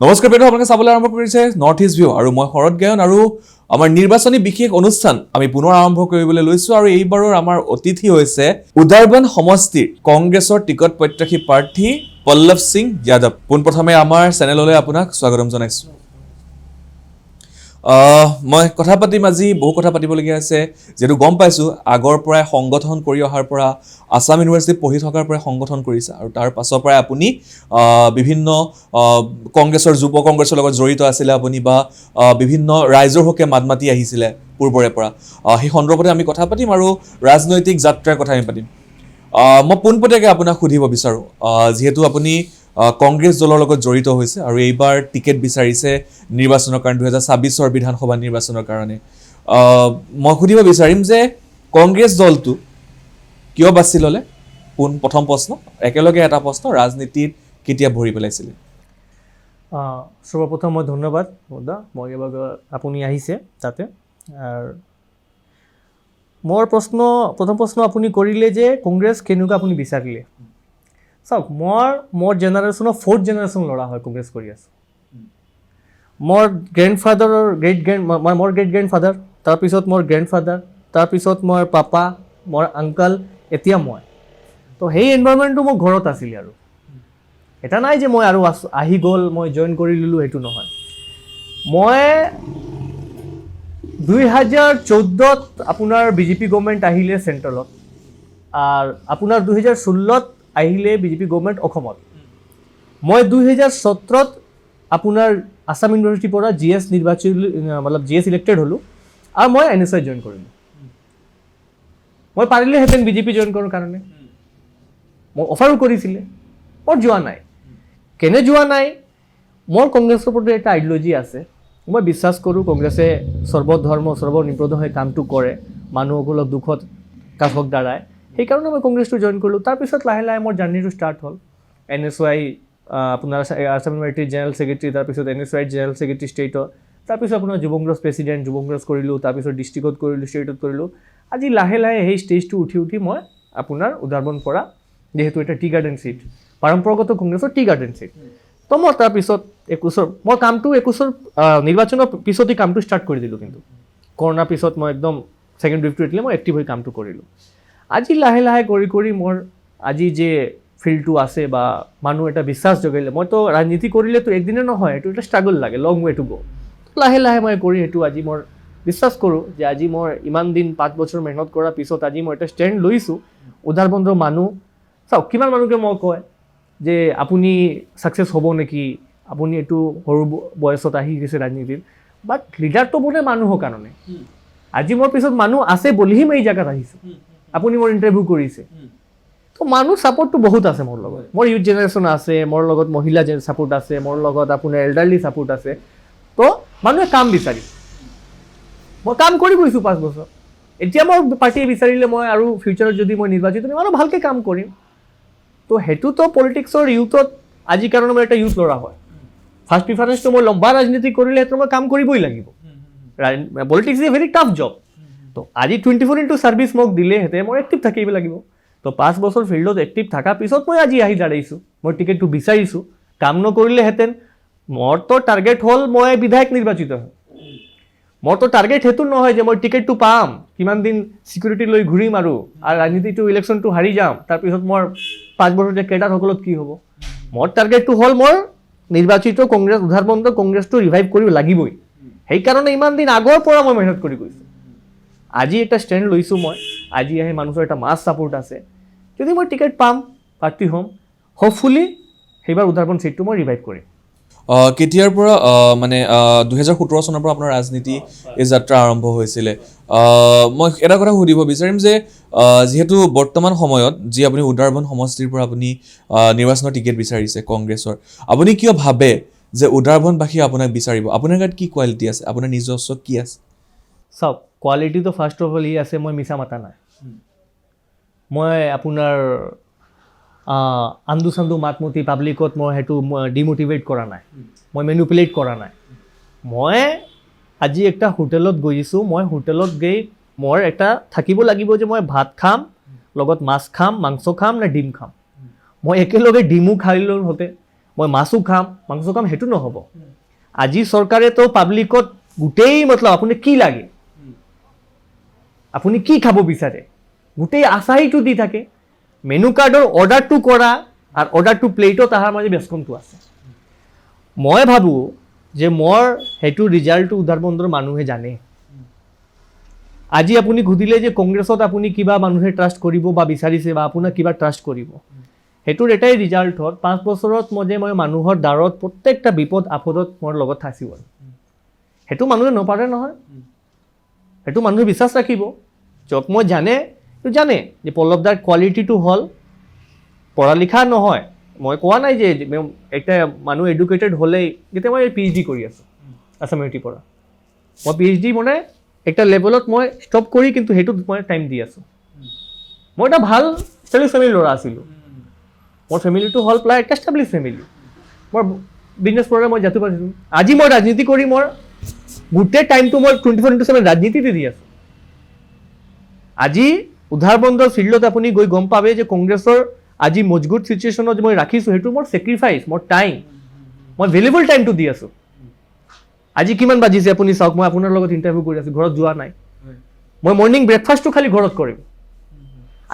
নমস্কাৰ বেটো আপোনালোকে চাবলৈ আৰম্ভ কৰিছে নৰ্থ ইষ্ট ভিউ আৰু মই শৰৎ গায়ন আৰু আমাৰ নিৰ্বাচনী বিশেষ অনুষ্ঠান আমি পুনৰ আৰম্ভ কৰিবলৈ লৈছো আৰু এইবাৰৰ আমাৰ অতিথি হৈছে উদাৰবন সমষ্টিৰ কংগ্ৰেছৰ টিকট প্ৰত্যাশী প্ৰাৰ্থী পল্লৱ সিং যাদৱ পোনপ্ৰথমে আমাৰ চেনেললৈ আপোনাক স্বাগতম জনাইছো মই কথা পাতিম আজি বহু কথা পাতিবলগীয়া আছে যেটো গম পাইছো আগৰ পৰাই সংগঠন কৰি অহাৰ পৰা আসাম ইউনিভাৰ্চিটি পঢ়ি থকাৰ পৰা সংগঠন কৰিছে আৰু তাৰ পাছৰ পৰা আপুনি বিভিন্ন কংগ্ৰেছৰ যুৱ কংগ্ৰেছৰ লগত জড়িত আছিল আপুনি বা বিভিন্ন ৰাইজৰ হকে মাতমাতি আহিছিল পূৰ্বৰে পৰা সেই সন্দৰ্ভতে আমি কথা পাতিম আৰু ৰাজনৈতিক যাত্ৰাৰ কথা আমি পাতিম মই পোনপটীয়াকৈ আপোনাক সুধিব বিচাৰো যেহেতু আপুনি কংগ্ৰেছ দলৰ লগত জড়িত হৈছে আৰু এইবাৰ টিকেট বিচাৰিছে নিৰ্বাচনৰ কাৰণে 2026 বিধানসভা নিৰ্বাচনৰ কাৰণে মই সুধিব বিচাৰিম যে কংগ্ৰেছ দলটো কিয় বাছি ললে প্ৰথম প্ৰশ্ন একেলগে এটা প্ৰশ্ন ৰাজনীতিত কেতিয়া ভৰি পেলাইছিল সৰ্বপ্ৰথম মই ধন্যবাদ দাদা মই এবাৰ আপুনি আহিছে তাতে আৰু মোৰ প্ৰথম প্ৰশ্ন আপুনি কৰিলে যে কংগ্ৰেছ কেনেকুৱা আপুনি বিচাৰিলে চাওক মোৰ জেনাৰেশ্যনৰ 4th জেনাৰেশ্যন ল'ৰা হয় কংগ্ৰেছ কৰি আছোঁ মোৰ গ্ৰেণ্ডফাদাৰৰ মোৰ গ্ৰেট গ্ৰেণ্ডফাদাৰ তাৰপিছত মোৰ গ্ৰেণ্ডফাদাৰ তাৰপিছত মোৰ পাপা মোৰ আংকল এতিয়া মই তো সেই এনভাইৰনমেণ্টটো মোৰ ঘৰত আছিলে আৰু এটা নাই যে মই আৰু আহি গ'ল মই জইন কৰি ল'লোঁ সেইটো নহয় মই 2014ত আপোনাৰ বিজেপি গভৰ্ণমেণ্ট আহিলে চেণ্ট্ৰেলত আৰু আপোনাৰ 2016ত আহিলে বিজেপি গভৰ্ণমেণ্ট অসমত মই 2017ত আপোনাৰ আসাম ইউনিভাৰ্চিটিৰ পৰা জিএছ নিৰ্বাচিত মানে জিএছ ইলেক্টেড হ'লোঁ আৰু মই NSY জইন কৰিলোঁ মই পাৰিলেহেঁতেন বিজেপি জইন কৰাৰ কাৰণে মোক অফাৰো কৰিছিলে মোৰ যোৱা নাই কেনে যোৱা নাই মোৰ কংগ্ৰেছৰ প্ৰতি এটা আইডিঅলজি আছে মই বিশ্বাস কৰোঁ কংগ্ৰেছে সৰ্বধৰ্ম সৰ্বনিম্ন হৈ কামটো কৰে মানুহসকলক দুখত কাষক দাঁড়ায় সেইকাৰণে মই কংগ্ৰেছটো জইন কৰিলোঁ তাৰপিছত লাহে লাহে মোৰ জাৰ্ণিটো ষ্টাৰ্ট হ'ল NSY আপোনাৰ আসাম ইউনিভাৰ্চিটিৰ জেনেৰেল ছেক্ৰেটাৰী তাৰপিছত NSY জেনেৰেল ছেক্ৰেটাৰী ষ্টেটত তাৰপিছত আপোনাৰ যুৱ কংগ্ৰেছ প্ৰেচিডেণ্ট যুৱ কংগ্ৰেছ কৰিলোঁ তাৰপিছত ডিষ্ট্ৰিক্টত কৰিলোঁ ষ্টেটত কৰিলোঁ আজি লাহে লাহে সেই ষ্টেজটো উঠি মই আপোনাৰ উদাৰবন পৰা যিহেতু এটা টি গাৰ্ডেন চিট পৰম্পৰাগত কংগ্ৰেছৰ টি গাৰ্ডেন চিট তো মই তাৰপিছত 21 মই কামটো 21 নিৰ্বাচনৰ পিছতেই কামটো ষ্টাৰ্ট কৰি দিলোঁ কিন্তু কৰোণাৰ পিছত মই একদম ছেকেণ্ড ৱেভটো এতিয়ালৈ মই এক্টিভ হৈ কামটো কৰিলোঁ আজি লাহে লাহে কৰি মোৰ আজি যে ফিল্ডটো আছে বা মানুহ এটা বিশ্বাস জগাইলে মইতো ৰাজনীতি কৰিলেতো একদিনে নহয় এইটো এটা ষ্ট্ৰাগল লাগে লং ৱে টু গ' লাহে লাহে মই কৰি সেইটো আজি মই বিশ্বাস কৰোঁ যে আজি মই ইমান দিন 5 বছৰ মেহনত কৰাৰ পিছত আজি মই এটা ষ্টেণ্ড লৈছোঁ উদাৰবনৰ মানুহ চাওক কিমান মানুহকে মই কয় যে আপুনি ছাকচেছ হ'ব নেকি আপুনি এইটো সৰু বয়সত আহি গৈছে ৰাজনীতিত বাট লিডাৰটো বনে মানুহৰ কাৰণে আজি মোৰ পিছত মানুহ আছে বুলিহে মই এই জেগাত আহিছোঁ আপুনি মোৰ ইণ্টাৰভিউ কৰিছে তো মানুহ ছাপোৰ্টটো বহুত আছে মোৰ লগত মোৰ ইউথ জেনেৰেশ্যন আছে মোৰ লগত মহিলা ছাপোৰ্ট আছে মোৰ লগত আপোনাৰ এল্ডাৰলি ছাপোৰ্ট আছে তো মানুহে কাম বিচাৰি মই কাম কৰি গৈছোঁ 5 বছৰ এতিয়া মোৰ পাৰ্টিয়ে বিচাৰিলে মই আৰু ফিউচাৰত যদি মই নিৰ্বাচিত হ'ম আৰু ভালকৈ কাম কৰিম তো সেইটোতো পলিটিক্সৰ ইউথত আজি কাৰণে মই এটা ইউথ ল'ৰা হয় ফাৰ্ষ্ট প্ৰিফাৰেঞ্চটো মই লম্বা ৰাজনীতি কৰিলে সেইটো মই কাম কৰিবই লাগিব politics is a very tough job তো আজি 24 ছাৰ্ভিচ মোক দিলেহেঁতে মই এক্টিভ থাকিব লাগিব তো 5 বছৰ ফিল্ডত এক্টিভ থকাৰ পিছত মই আজি আহি দাঁড়াইছোঁ মই টিকেটটো বিচাৰিছোঁ কাম নকৰিলেহেঁতেন মোৰতো টাৰ্গেট হ'ল মই বিধায়ক নিৰ্বাচিত হ'ম মোৰতো টাৰ্গেট সেইটো নহয় যে মই টিকেটটো পাম কিমান দিন ছিকিউৰিটি লৈ ঘূৰিম আৰু ৰাজনীতিটো ইলেকশ্যনটো হাৰি যাম তাৰপিছত মোৰ 5 বছৰ কেডাৰসকলত কি হ'ব মোৰ টাৰ্গেটটো হ'ল মোৰ নিৰ্বাচিত কংগ্ৰেছ উদাৰবনৰ কংগ্ৰেছটো ৰিভাইভ কৰিব লাগিবই সেইকাৰণে ইমান দিন আগৰ পৰা মই মেহনত কৰি গৈছোঁ আজি এটা ষ্টেণ্ড লৈছোঁ মই আজি আহি মানুহৰ এটা মাছ ছাপোৰ্ট আছে যদি মই টিকেট পাম প্ৰাৰ্থী হ'ম হ'পফুলি সেইবাৰ উদাৰবন চিটটো মই ৰিভাইভ কৰিম কেতিয়াৰ পৰা মানে 2017 চনৰ পৰা আপোনাৰ ৰাজনীতি এই যাত্ৰা আৰম্ভ হৈছিলে মই এটা কথা সুধিব বিচাৰিম যে যিহেতু বৰ্তমান সময়ত যি আপুনি উদাৰবন সমষ্টিৰ পৰা আপুনি নিৰ্বাচনৰ টিকেট বিচাৰিছে কংগ্ৰেছৰ আপুনি কিয় ভাবে যে উদাৰবনবাসী আপোনাক বিচাৰিব আপোনাৰ গাত কি কোৱালিটি আছে আপোনাৰ নিজস্ব কি আছে চাওক কোৱালিটিটো ফাৰ্ষ্ট অফ অল আছে মই মিছা মাতা নাই মই আপোনাৰ আন্দু চান্দু মাতমতি পাব্লিকত মই সেইটো ডিমোটিভেট কৰা নাই মই মেনুপুলেট কৰা নাই মই আজি একটা হোটেলত গৈছোঁ মই হোটেলত গৈ মোৰ এটা থাকিব লাগিব যে মই ভাত খাম লগত মাছ খাম মাংস খাম নে ডিম খাম মই একেলগে ডিমো খাই ল'লোহেঁতেন মই মাছো খাম মাংস খাম সেইটো নহ'ব আজি চৰকাৰেতো পাব্লিকত গোটেই মতলব আপুনি কি লাগে আপুনি কি খাব বিচাৰে গোটেই আচাহীটো দি থাকে মেনু কাৰ্ডৰ অৰ্ডাৰটো কৰা আৰু অৰ্ডাৰটো প্লেটত অহাৰ মাজে ব্যস্কমটো আছে মই ভাবোঁ যে মোৰ সেইটো ৰিজাল্টটো উধাৰ বন্দৰ মানুহে জানে আজি আপুনি সুধিলে যে কংগ্ৰেছত আপুনি কিবা মানুহে ট্ৰাষ্ট কৰিব বা বিচাৰিছে বা আপোনাক কিবা ট্ৰাষ্ট কৰিব সেইটোৰ এটাই ৰিজাল্ট হ'ল 5 বছৰত মই মানুহৰ দ্বাৰত প্ৰত্যেকটা বিপদ আপদত মোৰ লগত থাকিব সেইটো মানুহে নপাৰে নহয় সেইটো মানুহে বিশ্বাস ৰাখিব যক মই জানে যে পল্লৱদাৰ কোৱালিটিটো হ'ল পঢ়া লিখা নহয় মই কোৱা নাই যে একটা মানুহ এডুকেটেড হ'লেই যেতিয়া মই PhD কৰি আছোঁ আছাম ইউনিটিৰ পৰা মই PhD মানে একটা লেভেলত মই ষ্টপ কৰি কিন্তু সেইটোত মই টাইম দি আছোঁ মই এটা ভাল ফেমিলিৰ ল'ৰা আছিলোঁ মোৰ ফেমিলিটো হ'ল প্ৰায় একটা এষ্টাব্লিছ ফেমিলি মোৰ বিজনেছ প্ৰগ্ৰাম মই জাতি পাইছিলোঁ আজি মই ৰাজনীতি কৰি মোৰ গোটেই টাইমটো মই 24/7 ৰাজনীতিতে দি আছোঁ আজি উধাৰ বন্দৰ ফিল্ডত আপুনি গৈ গম পাবে যে কংগ্ৰেছৰ আজি মজবুত চিটুৱেশ্যনত মই ৰাখিছোঁ সেইটো মোৰ ছেক্ৰিফাইচ মোৰ টাইম মই ভেলুবল টাইমটো দি আছোঁ আজি কিমান বাজিছে আপুনি চাওক মই আপোনাৰ লগত ইণ্টাৰভিউ কৰি আছোঁ ঘৰত যোৱা নাই মই মৰ্ণিং ব্ৰেকফাষ্টটো খালি ঘৰত কৰিম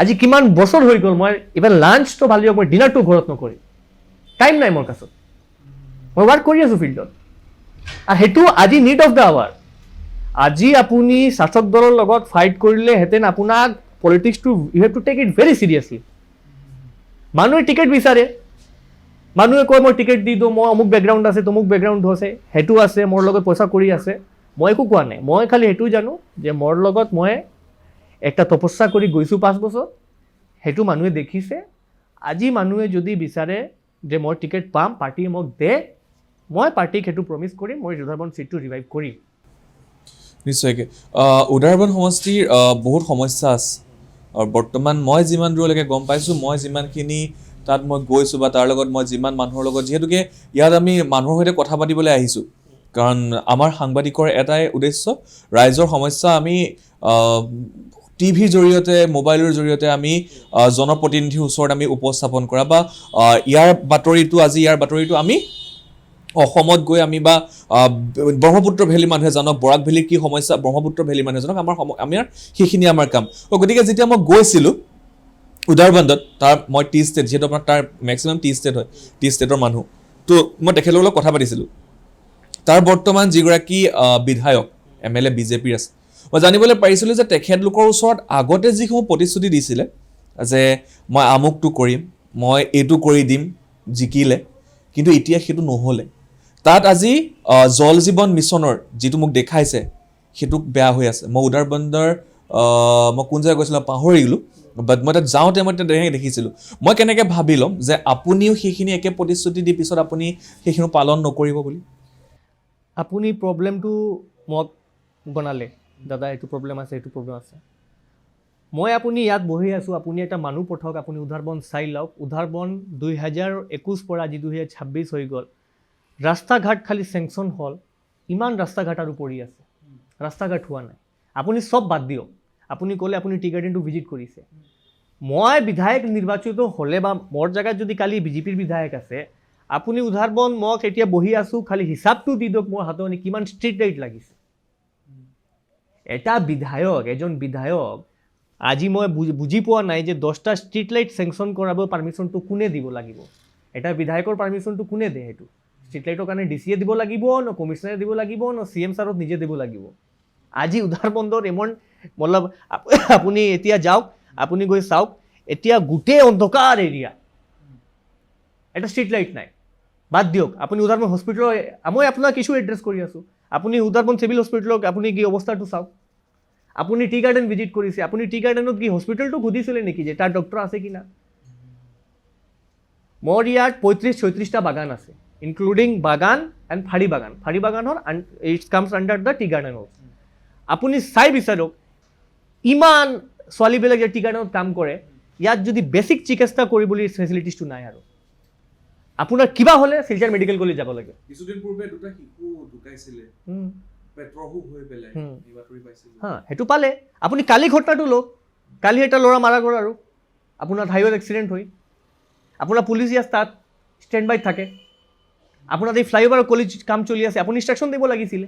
আজি কিমান বছৰ হৈ গ'ল মই ইভেন লাঞ্চটো ভাল দিয়ক মই ডিনাৰটো ঘৰত নকৰিম টাইম নাই মোৰ কাছত মই ৱাৰ্ক কৰি আছোঁ ফিল্ডত আৰু সেইটো আজি নিড অফ দ্য আৱাৰ আজি আপুনি শাসক দলৰ লগত ফাইট কৰিলে হেতেন আপোনাক পলিটিক্সটো you have to take it very seriously মানুহে টিকেট বিচাৰে মানুহে কয় মই টিকেট দি দিওঁ মই অমুক বেকগ্ৰাউণ্ড আছে তমুক বেকগ্ৰাউণ্ড আছে সেইটো আছে মোৰ লগত পইচা কৰি আছে মই একো কোৱা নাই মই খালি সেইটো জানো যে মোৰ লগত মই একটা তপস্যা কৰি গৈছোঁ 5 বছৰ সেইটো মানুহে দেখিছে আজি মানুহে যদি বিচাৰে যে মই টিকেট পাম পাৰ্টিয়ে মোক দে মই পাৰ্টিক সেইটো প্ৰমিছ কৰিম মই উদাৰবন চিটটো ৰিভাইভ কৰিম নিশ্চয়কৈ উদাৰবন সমষ্টিৰ বহুত সমস্যা আছে আৰু বৰ্তমান মই যিমান দূৰলৈকে গম পাইছোঁ মই যিমানখিনি তাত মই গৈছোঁ বা তাৰ লগত মই যিমান মানুহৰ লগত যিহেতুকে ইয়াত আমি মানুহৰ সৈতে কথা পাতিবলৈ আহিছোঁ কাৰণ আমাৰ সাংবাদিকৰ এটাই উদ্দেশ্য ৰাইজৰ সমস্যা আমি টিভিৰ জৰিয়তে মোবাইলৰ জৰিয়তে আমি জনপ্ৰতিনিধিৰ ওচৰত আমি উপস্থাপন কৰা বা ইয়াৰ বাতৰিটো আমি অসমত গৈ আমি বা ব্ৰহ্মপুত্ৰ ভেলী মানুহে জানক বৰাক ভেলীৰ কি সমস্যা ব্ৰহ্মপুত্ৰ ভেলী মানুহে জানক আমাৰ সেইখিনি আমাৰ কাম গতিকে যেতিয়া মই গৈছিলোঁ উদাৰবন্দত তাৰ মই টি ষ্টেট যিহেতু আপোনাৰ তাৰ মেক্সিমাম টি ষ্টেট হয় টি ষ্টেটৰ মানুহ তো মই তেখেতলোকৰ লগত কথা পাতিছিলোঁ তাৰ বৰ্তমান যিগৰাকী বিধায়ক MLA বিজেপিৰ আছে মই জানিবলৈ পাৰিছিলোঁ যে তেখেতলোকৰ ওচৰত আগতে যিসমূহ প্ৰতিশ্ৰুতি দিছিলে যে মই আমুকটো কৰিম মই এইটো কৰি দিম জিকিলে কিন্তু এতিয়া সেইটো নহ'লে তাত আজি জল জীৱন মিছনৰ যিটো মোক দেখাইছে সেইটো বেয়া হৈ আছে মই উদাৰবন্দৰ মই কোন জেগা গৈছিলোঁ পাহৰি গ'লোঁ বাট মই তাত যাওঁতে মই দেখিছিলোঁ মই কেনেকৈ ভাবি ল'ম যে আপুনিও সেইখিনি একে প্ৰতিশ্ৰুতি দি পিছত আপুনি সেইখিনি পালন নকৰিব বুলি আপুনি প্ৰব্লেমটো মোক বনালে দাদা এইটো প্ৰব্লেম আছে এইটো প্ৰব্লেম আছে মই আপুনি ইয়াত বহি আছোঁ আপুনি এটা মানুহ পঠাওক আপুনি উদাৰবন চাই লওক উদাৰবন 2021 পৰা আজি 2026 হৈ গ'ল ৰাস্তা ঘাট খালি চেংচন হ'ল ইমান ৰাস্তা ঘাট আৰু পৰি আছে ৰাস্তা ঘাট হোৱা নাই আপুনি চব বাদ দিয়ক আপুনি ক'লে আপুনি টি গাৰ্ডেনটো ভিজিট কৰিছে মই বিধায়ক নিৰ্বাচিত হ'লে বা মোৰ জেগাত যদি কালি বিজেপিৰ বিধায়ক আছে আপুনি উদাৰবন মোক এতিয়া বহি আছোঁ খালি হিচাপটো দি দিয়ক মোৰ হাতত কিমান ষ্ট্ৰীট লাইট লাগিছে এটা বিধায়ক এজন বিধায়ক আজি মই বুজি পোৱা নাই যে 10টা ষ্ট্ৰীট লাইট চেংচন কৰাব পাৰ্মিশ্যনটো কোনে দিব লাগিব এটা বিধায়কৰ পাৰ্মিশ্যনটো কোনে দিয়ে সেইটো ষ্ট্ৰীট লাইটৰ কাৰণে DCয়ে দিব লাগিব ন কমিশ্যনাৰে দিব লাগিব ন CM ছাৰত নিজে দিব লাগিব আজি উদাৰবন্দৰ এমন মতলব আপুনি এতিয়া যাওক আপুনি গৈ চাওক এতিয়া গোটেই অন্ধকাৰ এৰিয়া এটা ষ্ট্ৰীট লাইট নাই বাদ দিয়ক আপুনি উদাৰবন হস্পিটেলৰ মই আপোনাক কিছু এড্ৰেছ কৰি আছোঁ আপুনি উদাৰবন চিভিল হস্পিটেলৰ আপুনি কি অৱস্থাটো চাওক আপুনি টি গাৰ্ডেন ভিজিট কৰিছে আপুনি টি গাৰ্ডেনত কি হস্পিটেলটো সুধিছিলে নেকি যে তাৰ ডক্টৰ আছে কি না মোৰ ইয়াত 35-36টা বাগান আছে ইনক্লুডিং বাগান এণ্ড ফাড়ী বাগানৰ it comes under the tea garden house আপুনি চাই বিচাৰক ইমান ছোৱালীবিলাক যে টি গাৰ্ডেনত কাম কৰে ইয়াত যদি বেছিক চিকিৎসা কৰিবলৈ ফেচিলিটিছটো নাই আৰু আপোনাৰ কিবা হ'লে শিলচৰ মেডিকেল কলেজ যাব লাগে কিছুদিন পূৰ্বে দুটা শিশু ঢুকাইছিলে পেট্ৰহু হৈ পেলাই এই বাতৰি পাইছিলোঁ সেইটো পালে আপুনি কালি ঘটনাটো লওক কালি এটা ল'ৰা মাৰা গ'ল আৰু আপোনাৰ হাইৱেত এক্সিডেণ্ট হৈ আপোনাৰ পুলিচ ইয়াত তাত ষ্টেণ্ড বাইত থাকে আপোনাৰ এই ফ্লাইঅভাৰ কলেজ কাম চলি আছে, আপুনি ইনষ্ট্ৰাকশ্যন দিব লাগিছিলে।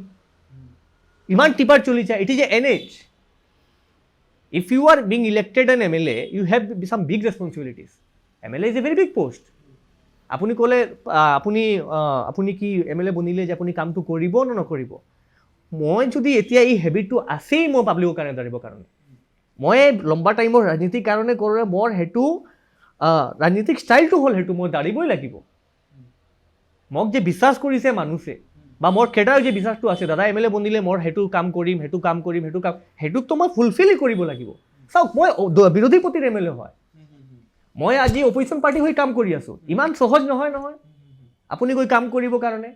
ইমান টিপাৰ চলিছে, it is A NH। If you are being elected an MLA, you have some big responsibilities. MLA is a very big post. আপুনি ক'লে আপুনি কি MLA বনিলে যে আপুনি কামটো কৰিব নে নকৰিব? মই যদি এতিয়া এই হেবিটটো আছেই মই পাব্লিকৰ কাৰণে দাঁড়িবৰ কাৰণে, মই লম্বা টাইমৰ ৰাজনীতিৰ কাৰণে কৰে, মোৰ সেইটো ৰাজনীতিক ষ্টাইলটো হ'ল সেইটো মই দাঁড়িবই লাগিব। মোক যে বিশ্বাস কৰিছে মানুহে, বা মোৰ কেইটাৰ যে বিশ্বাসটো আছে, দাদা MLA বনিলে মোৰ সেইটো কাম কৰিম, সেইটোকতো মই ফুলফিল কৰিব লাগিব। চাওক, মই বিৰোধী পাৰ্টীৰ MLA হয়, মই আজি অপজিশ্যন পাৰ্টি হৈ কাম কৰি আছোঁ। ইমান সহজ নহয় আপুনি গৈ কাম কৰিবৰ কাৰণে।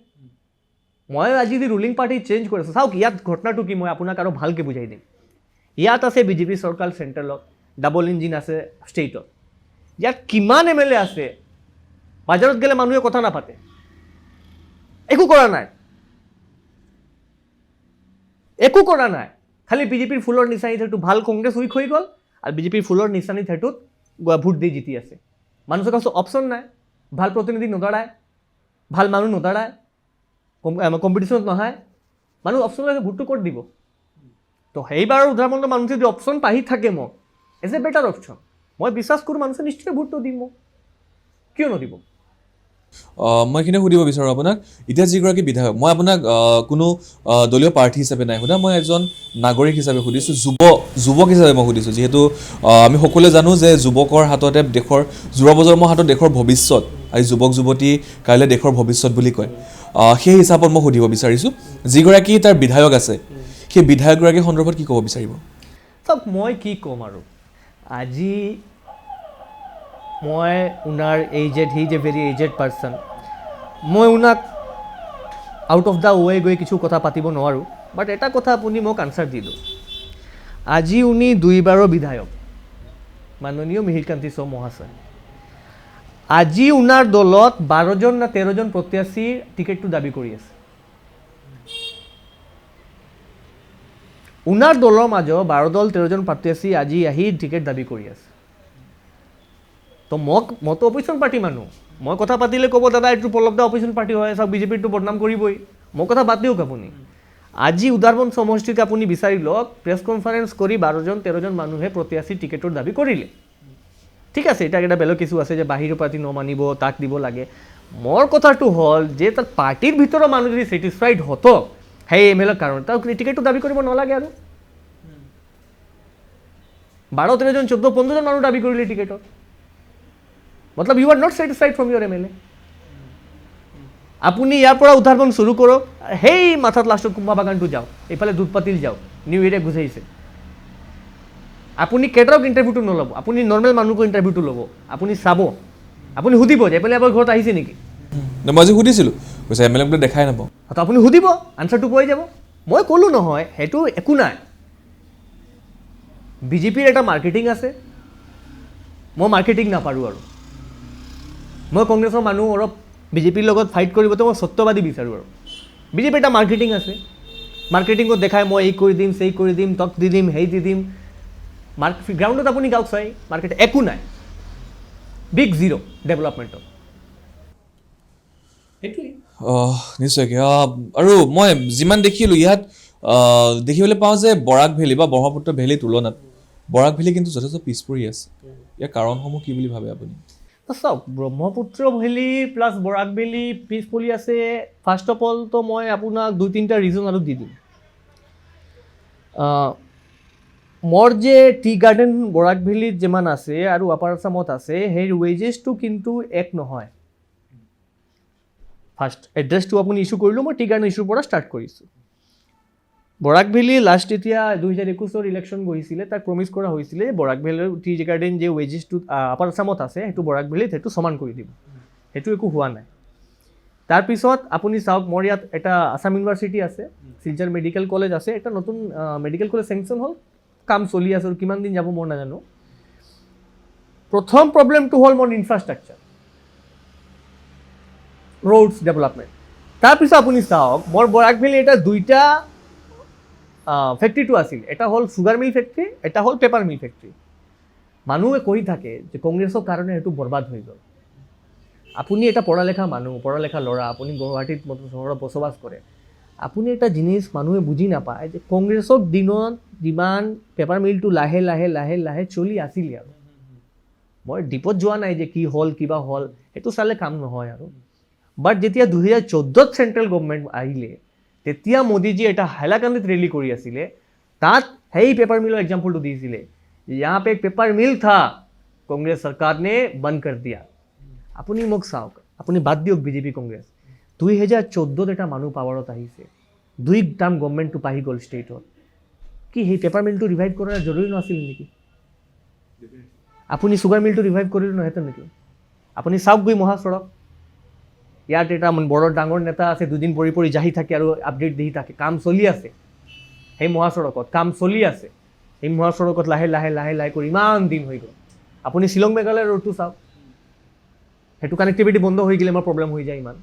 মই আজি যদি ৰুলিং পাৰ্টি চেঞ্জ কৰি আছোঁ, চাওক ইয়াত ঘটনাটো কি মই আপোনাক আৰু ভালকৈ বুজাই দিম। ইয়াত আছে বিজেপি চৰকাৰ চেণ্ট্ৰেলত, ডাবল ইঞ্জিন আছে ষ্টেটত। ইয়াত কিমান MLA আছে, বাজাৰত গ'লে মানুহে কথা নাপাতে, একো কৰা নাই, খালি বিজেপিৰ ফুলৰ নিচানীত সেইটো ভাল কংগ্ৰেছ উইক হৈ গ'ল, আৰু বিজেপিৰ ফুলৰ নিচানীত সেইটোত ভোট দি জিতি আছে। মানুহৰ কাছে অপশ্যন নাই, ভাল প্ৰতিনিধি নদাৰায়, ভাল মানুহ নদাৰায়, কম্পিটিশ্যনত নহয়, মানুহ অপশ্যন লাগে, ভোটটো ক'ত দিব? তো সেইবাৰৰ উদাহৰণ মানুহে যদি অপশ্যন পাহি থাকে মোক এজ এ বেটাৰ অপশ্যন, মই বিশ্বাস কৰোঁ মানুহে নিশ্চয় ভোটটো দিম মোক, কিয় নদিব? মই এইখিনি সুধিব বিচাৰোঁ আপোনাক, এতিয়া যিগৰাকী বিধায়ক, মই আপোনাক কোনো দলীয় প্ৰাৰ্থী হিচাপে নাই সোধা, মই এজন নাগৰিক হিচাপে সুধিছোঁ, যুৱক হিচাপে মই সুধিছোঁ। যিহেতু আমি সকলোৱে জানো যে যুৱকৰ হাততে দেশৰ, যুৱ প্ৰজন্মৰ হাতত দেশৰ ভৱিষ্যত, আজি যুৱক যুৱতী কাইলৈ দেশৰ ভৱিষ্যত বুলি কয়। সেই হিচাপত মই সুধিব বিচাৰিছোঁ, যিগৰাকী তাৰ বিধায়ক আছে, সেই বিধায়কগৰাকীৰ সন্দৰ্ভত কি ক'ব বিচাৰিব? চাওক, মই কি ক'ম আৰু, আজি মই উনাৰ aged, he is a very aged person, মই উনাক আউট অফ দ্য ৱে গৈ কিছু কথা পাতিব নোৱাৰোঁ, বাট এটা কথা আপুনি মোক আনচাৰ দিলোঁ। আজি উনি 2 বাৰৰ বিধায়ক, মাননীয় মিহিৰকান্তি শ্ব মহাশয়। আজি উনাৰ দলত 12জন না 13জন প্ৰত্যাশীৰ টিকেটটো দাবী কৰি আছে। উনাৰ দলৰ মাজত 12 দল 13জন প্ৰত্যাশী আজি আহি টিকেট দাবী কৰি আছে। তো মইতো অপজিশ্যন পাৰ্টি মানুহ, মই কথা পাতিলে ক'ব দাদা এইটো প্ৰলব্ধ অপজিশ্যন পাৰ্টি হয়, চাওক বিজেপিৰটো বদনাম কৰিবই, মই কথা বাদ দিয়ক। আপুনি আজি উদাৰবন সমষ্টিক আপুনি বিচাৰি লওক, প্ৰেছ কনফাৰেন্স কৰি 12জন 13জন মানুহে প্ৰত্যাশী টিকেটৰ দাবী কৰিলে, ঠিক আছে। এটা বেলেগ কিছু আছে যে বাহিৰৰ পাৰ্টি নমানিব, তাক দিব লাগে। মোৰ কথাটো হ'ল যে তাত পাৰ্টিৰ ভিতৰৰ মানুহ যদি ছেটিছফাইড হতক সেই MLA কাৰণে, তাক টিকেটটো দাবী কৰিব নালাগে। আৰু 12, 13জন 14, 15জন মানুহ দাবী কৰিলে টিকেটত, মতলব you are not satisfied from your MLA। আপুনি ইয়াৰ পৰা উদাহৰণ শুৰু কৰক, সেই মাথাত লাষ্টত কুম্ভা বাগানটো যাওক, এইফালে দুধপাতিল যাওক, নিউ এৰিয়া গুচাইছে। আপুনি কেইটাক ইণ্টাৰভিউটো নল'ব, আপুনি নৰ্মেল মানুহকো ইণ্টাৰভিউটো ল'ব, আপুনি চাব, আপুনি সুধিব যে এফালে আপোনাৰ ঘৰত আহিছে নেকি? মই আজি সুধিছিলোঁ, কৈছে MLA বোলে দেখাই নাপাওঁ। তো আপুনি সুধিব, আনচাৰটো পোৱাই যাব। মই ক'লোঁ নহয়, সেইটো একো নাই। বিজেপিৰ এটা মাৰ্কেটিং আছে, মই মাৰ্কেটিং নাপাৰোঁ। আৰু মই কংগ্ৰেছৰ মানুহ অলপ বিজেপিৰ লগত ফাইট কৰিবতো মই সত্যবাদী বিচাৰোঁ। আৰু বিজেপিৰ এটা মাৰ্কেটিং আছে, মাৰ্কেটিঙত দেখাই মই এই কৰি দিম, সেই কৰি দিম, তক দি দিম, সেই দি দিম। গ্ৰাউণ্ডত আপুনি গাঁৱত চাই মাৰ্কেট একো নাই, বিগ জিৰ' ডেভেলপমেণ্টত। সেইটোৱেই নিশ্চয়কৈ। আৰু মই যিমান দেখিলোঁ ইয়াত দেখিবলৈ পাওঁ যে বৰাক ভেলী বা ব্ৰহ্মপুত্ৰ ভেলীৰ তুলনাত বৰাক ভেলী কিন্তু যথেষ্ট পিছ পৰি আছে। ইয়াৰ কাৰণসমূহ কি বুলি ভাবে আপুনি? চাওক, ব্ৰহ্মপুত্ৰ ভেলী প্লাছ বৰাক ভেলী পিছ পৰি আছে। ফাৰ্ষ্ট অফ অল তো মই আপোনাক 2-3টা ৰিজন আৰু দি দিম। মোৰ যে টি গাৰ্ডেন বৰাক ভেলীত যিমান আছে আৰু আপাৰ আছামত আছে, সেই ৱেজেছটো কিন্তু এক নহয়। ফাৰ্ষ্ট এড্ৰেছটো আপুনি ইছ্যু কৰিলোঁ, মই টি গাৰ্ডেন ইছ্যুৰ পৰা ষ্টাৰ্ট কৰিছোঁ। বৰাক ভেলী লাষ্ট এতিয়া 2021 ইলেকশ্যন গৈছিলে, তাক প্ৰমিছ কৰা হৈছিলে বৰাক ভেলীৰ টি গাৰ্ডেন যে ৱেজেছটো আপাৰ আছামত আছে সেইটো বৰাক ভেলীত সেইটো সমান কৰি দিব, সেইটো একো হোৱা নাই। তাৰপিছত আপুনি চাওক, মোৰ ইয়াত এটা আছাম ইউনিভাৰ্চিটি আছে, শিলচৰ মেডিকেল কলেজ আছে, এটা নতুন মেডিকেল কলেজ চেংচন হ'ল, কাম চলি আছে, আৰু কিমান দিন যাব মই নাজানো। প্ৰথম প্ৰব্লেমটো হ'ল মোৰ ইনফ্ৰাষ্ট্ৰাকচাৰ, ৰোডছ ডেভেলপমেণ্ট। তাৰপিছত আপুনি চাওক, মোৰ বৰাক ভেলী এটা 2টা ফেক্টৰীটো আছিল, এটা হ'ল চুগাৰ মিল ফেক্টৰী, এটা হ'ল পেপাৰ মিল ফেক্টৰী। মানুহে কৈ থাকে যে কংগ্ৰেছৰ কাৰণে সেইটো বৰবাদ হৈ গ'ল। আপুনি এটা পঢ়া লেখা মানুহ, পঢ়া লেখা ল'ৰা, আপুনি গুৱাহাটীত চহৰত বসবাস কৰে, আপুনি এটা জিনিস মানুহে বুজি নাপায় যে কংগ্ৰেছৰ দিনত যিমান পেপাৰ মিলটো লাহে লাহে লাহে লাহে চলি আছিলে আৰু মই ডিপত যোৱা নাই যে কি হ'ল কিবা হ'ল, সেইটো চালে কাম নহয় আৰু। বাট যেতিয়া 2014 চেণ্ট্ৰেল গভৰ্ণমেণ্ট আহিলে, তেতিয়া মোদীজী এটা হাইলাকান্দিত ৰেলী কৰি আছিলে, তাত সেই পেপাৰ মিলৰ এক্সাম্পলটো দিছিলে, यहाँ पे एक पेपर मिल था, कांग्रेस सरकार ने बंद कर दिया। আপুনি মোক চাওক, আপুনি বাদ দিয়ক বিজেপি কংগ্ৰেছ, 2014 এটা মানুহ পাৱাৰত আহিছে, 2 টাৰ্ম গভৰ্ণমেণ্টটো পাহি গ'ল ষ্টেটত, কি সেই পেপাৰ মিলটো ৰিভাইভ কৰাৰ জৰুৰী নাছিল নেকি? আপুনি চুগাৰ মিলটো ৰিভাইভ কৰিলে নহয়তো নেকি? আপুনি চাওক গৈ মহাসড়ক, ইয়াত এটা বৰ ডাঙৰ নেতা আছে, দুদিন পৰি পৰি জাহি থাকে আৰু আপডেট দি থাকে, কাম চলি আছে সেই মহাসড়কত, কাম চলি আছে এই মহাসড়কত, লাহে লাহে লাহে লাহে কৰি ইমান দিন হৈ গ'ল। আপুনি শ্বিলং মেঘালয় ৰোডটো চাওক, সেইটো কানেক্টিভিটি বন্ধ হৈ গ'লে মোৰ প্ৰব্লেম হৈ যায় ইমান।